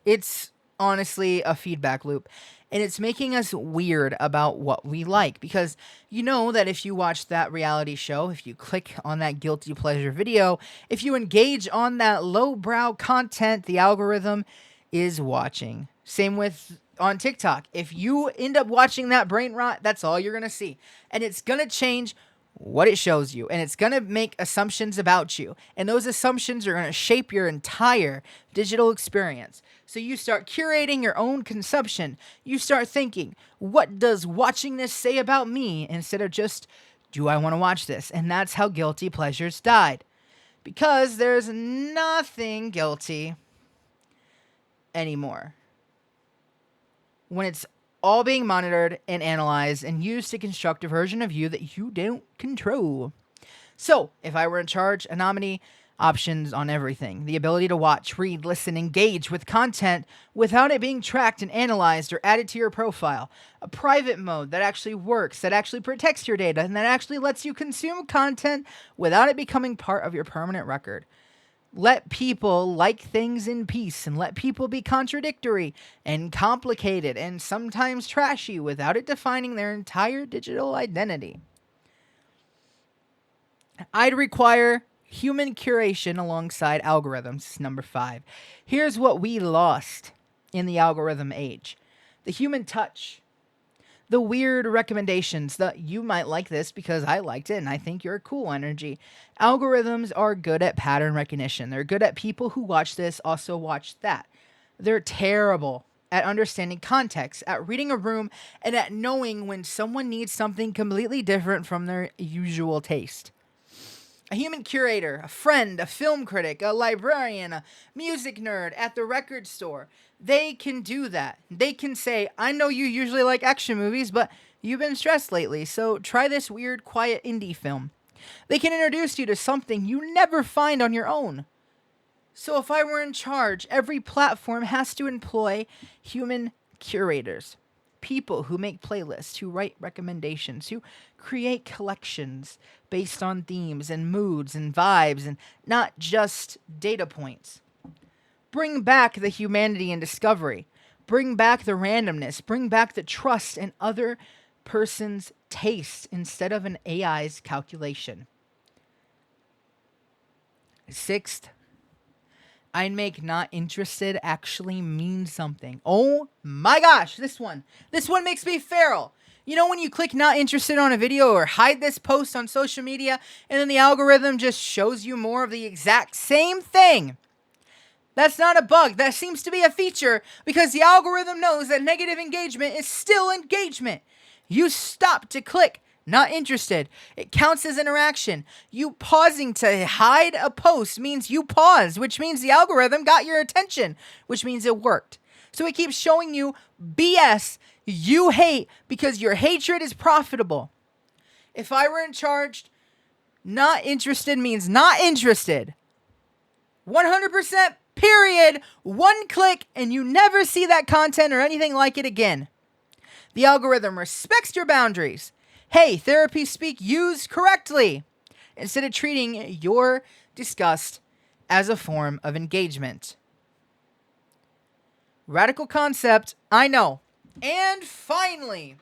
Speaker 2: it's honestly a feedback loop. And it's making us weird about what we like. Because you know that if you watch that reality show, if you click on that guilty pleasure video, if you engage on that lowbrow content, the algorithm is watching. Same with on TikTok. If you end up watching that brain rot, that's all you're going to see. And it's going to change what it shows you, and it's going to make assumptions about you, and those assumptions are going to shape your entire digital experience. So you start curating your own consumption. You start thinking, what does watching this say about me, instead of just, do I want to watch this? And that's how guilty pleasures died, because there's nothing guilty anymore when it's all being monitored and analyzed and used to construct a version of you that you don't control. So, if I were in charge, anonymity, options on everything. The ability to watch, read, listen, engage with content without it being tracked and analyzed or added to your profile. A private mode that actually works, that actually protects your data, and that actually lets you consume content without it becoming part of your permanent record. Let people like things in peace, and let people be contradictory and complicated and sometimes trashy without it defining their entire digital identity. I'd require human curation alongside algorithms. Number 5. Here's what we lost in the algorithm age: the human touch. The weird recommendations that you might like this because I liked it and I think you're cool energy. Algorithms are good at pattern recognition. They're good at people who watch this also watch that. They're terrible at understanding context, at reading a room, and at knowing when someone needs something completely different from their usual taste. A human curator, a friend, a film critic, a librarian, a music nerd at the record store, they can do that. They can say, I know you usually like action movies, but you've been stressed lately, so try this weird, quiet indie film. They can introduce you to something you never find on your own. So if I were in charge, every platform has to employ human curators. people who make playlists, who write recommendations, who create collections based on themes and moods and vibes and not just data points. Bring back the humanity and discovery. Bring back the randomness. Bring back the trust in other person's taste instead of an AI's calculation. Sixth, I'd make not interested actually mean something. Oh my gosh, this one makes me feral. You know when you click not interested on a video or hide this post on social media and then the algorithm just shows you more of the exact same thing? That's not a bug. That seems to be a feature because the algorithm knows that negative engagement is still engagement. You stop to click not interested. It counts as interaction. You pausing to hide a post means you paused, which means the algorithm got your attention, which means it worked. So it keeps showing you BS you hate because your hatred is profitable. If I were in charge, not interested means not interested. 100%, period. One click and you never see that content or anything like it again. The algorithm respects your boundaries. Hey, therapy speak used correctly, instead of treating your disgust as a form of engagement. Radical concept, I know. And finally,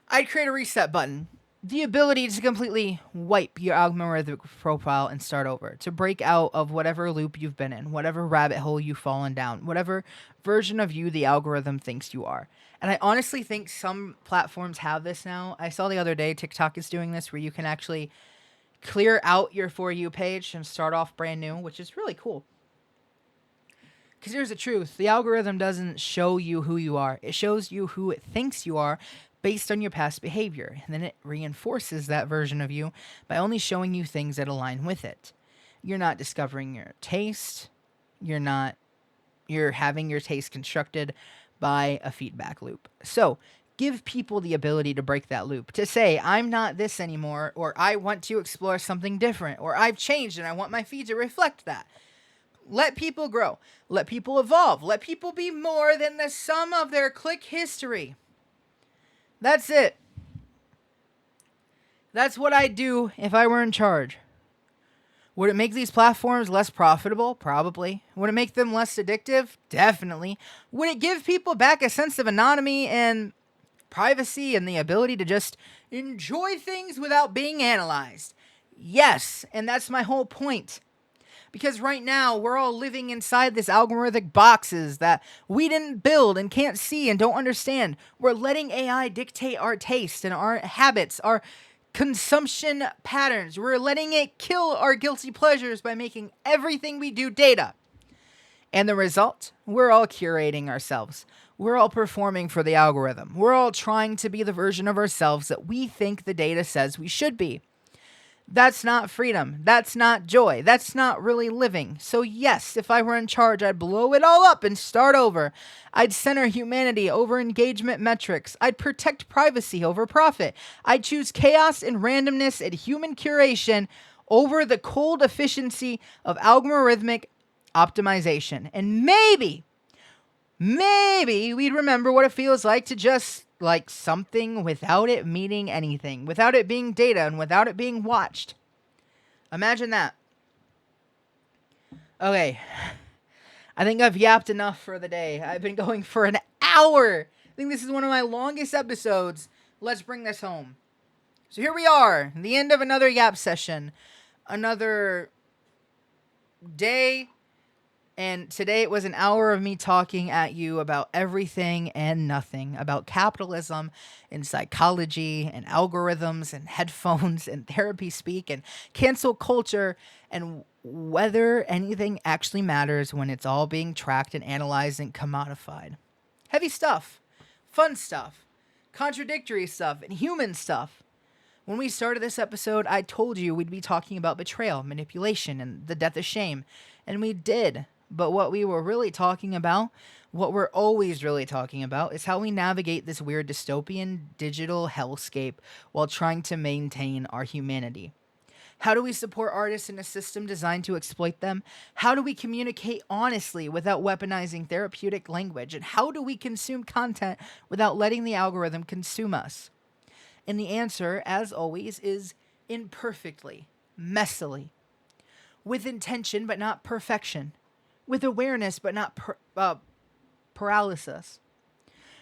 Speaker 2: I'd create a reset button. The ability to completely wipe your algorithmic profile and start over, to break out of whatever loop you've been in, whatever rabbit hole you've fallen down, whatever version of you the algorithm thinks you are. And I honestly think some platforms have this now. I saw the other day TikTok is doing this where you can actually clear out your For You page and start off brand new, which is really cool. Because here's the truth. The algorithm doesn't show you who you are. It shows you who it thinks you are based on your past behavior. And then it reinforces that version of you by only showing you things that align with it. You're not discovering your taste. You're having your taste constructed by a feedback loop. So give people the ability to break that loop, to say, I'm not this anymore, or I want to explore something different, or I've changed and I want my feed to reflect that. Let people grow. Let people evolve. Let people be more than the sum of their click history. That's it. That's what I'd do if I were in charge. Would it make these platforms less profitable? Probably. Would it make them less addictive? Definitely. Would it give people back a sense of autonomy and privacy and the ability to just enjoy things without being analyzed? Yes, and that's my whole point. Because right now, we're all living inside this algorithmic boxes that we didn't build and can't see and don't understand. We're letting AI dictate our taste and our habits, our consumption patterns. We're letting it kill our guilty pleasures by making everything we do data. And the result? We're all curating ourselves. We're all performing for the algorithm. We're all trying to be the version of ourselves that we think the data says we should be. That's not freedom. That's not joy. That's not really living. So yes, if I were in charge, I'd blow it all up and start over. I'd center humanity over engagement metrics. I'd protect privacy over profit. I'd choose chaos and randomness and human curation over the cold efficiency of algorithmic optimization. And maybe we'd remember what it feels like to just like something without it meaning anything, without it being data and without it being watched. Imagine that. Okay. I think I've yapped enough for the day. I've been going for an hour. I think this is one of my longest episodes. Let's bring this home. So here we are, the end of another Yap session. Another day. And today it was an hour of me talking at you about everything and nothing, about capitalism and psychology and algorithms and headphones and therapy speak and cancel culture and whether anything actually matters when it's all being tracked and analyzed and commodified. Heavy stuff, fun stuff, contradictory stuff, and human stuff. When we started this episode, I told you we'd be talking about betrayal, manipulation, and the death of shame. And we did. But what we were really talking about, what we're always really talking about, is how we navigate this weird dystopian digital hellscape while trying to maintain our humanity. How do we support artists in a system designed to exploit them? How do we communicate honestly without weaponizing therapeutic language? And how do we consume content without letting the algorithm consume us? And the answer, as always, is imperfectly, messily, with intention but not perfection, with awareness but not paralysis.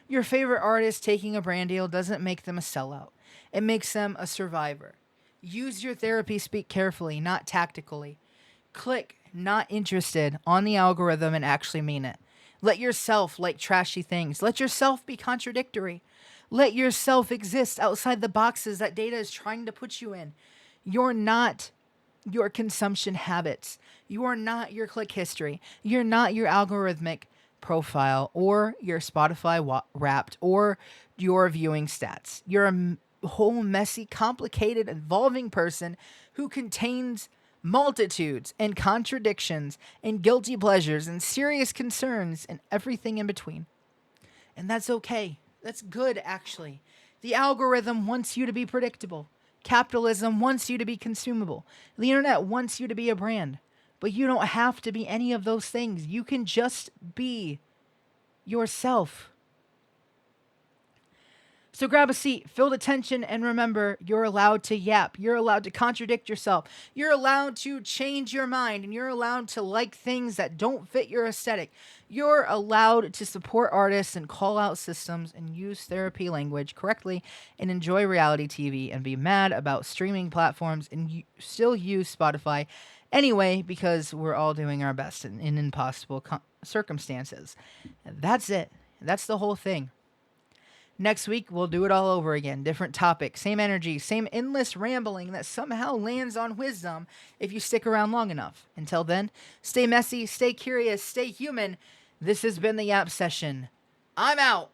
Speaker 2: Your favorite artist taking a brand deal doesn't make them a sellout. It makes them a survivor. Use your therapy speak carefully, not tactically. Click not interested on the algorithm and actually mean it. Let yourself like trashy things. Let yourself be contradictory. Let yourself exist outside the boxes that data is trying to put you in. You're not your consumption habits. You are not your click history. You're not your algorithmic profile or your Spotify Wrapped or your viewing stats. You're a whole messy, complicated, evolving person who contains multitudes and contradictions and guilty pleasures and serious concerns and everything in between. And that's okay. That's good, actually. The algorithm wants you to be predictable. Capitalism wants you to be consumable. The internet wants you to be a brand. But you don't have to be any of those things. You can just be yourself. So grab a seat, feel the tension, and remember, you're allowed to yap. You're allowed to contradict yourself. You're allowed to change your mind, and you're allowed to like things that don't fit your aesthetic. You're allowed to support artists and call out systems and use therapy language correctly and enjoy reality TV and be mad about streaming platforms and still use Spotify anyway because we're all doing our best in impossible circumstances. That's it. That's the whole thing. Next week, we'll do it all over again. Different topic, same energy, same endless rambling that somehow lands on wisdom if you stick around long enough. Until then, stay messy, stay curious, stay human. This has been the Yap Session. I'm out.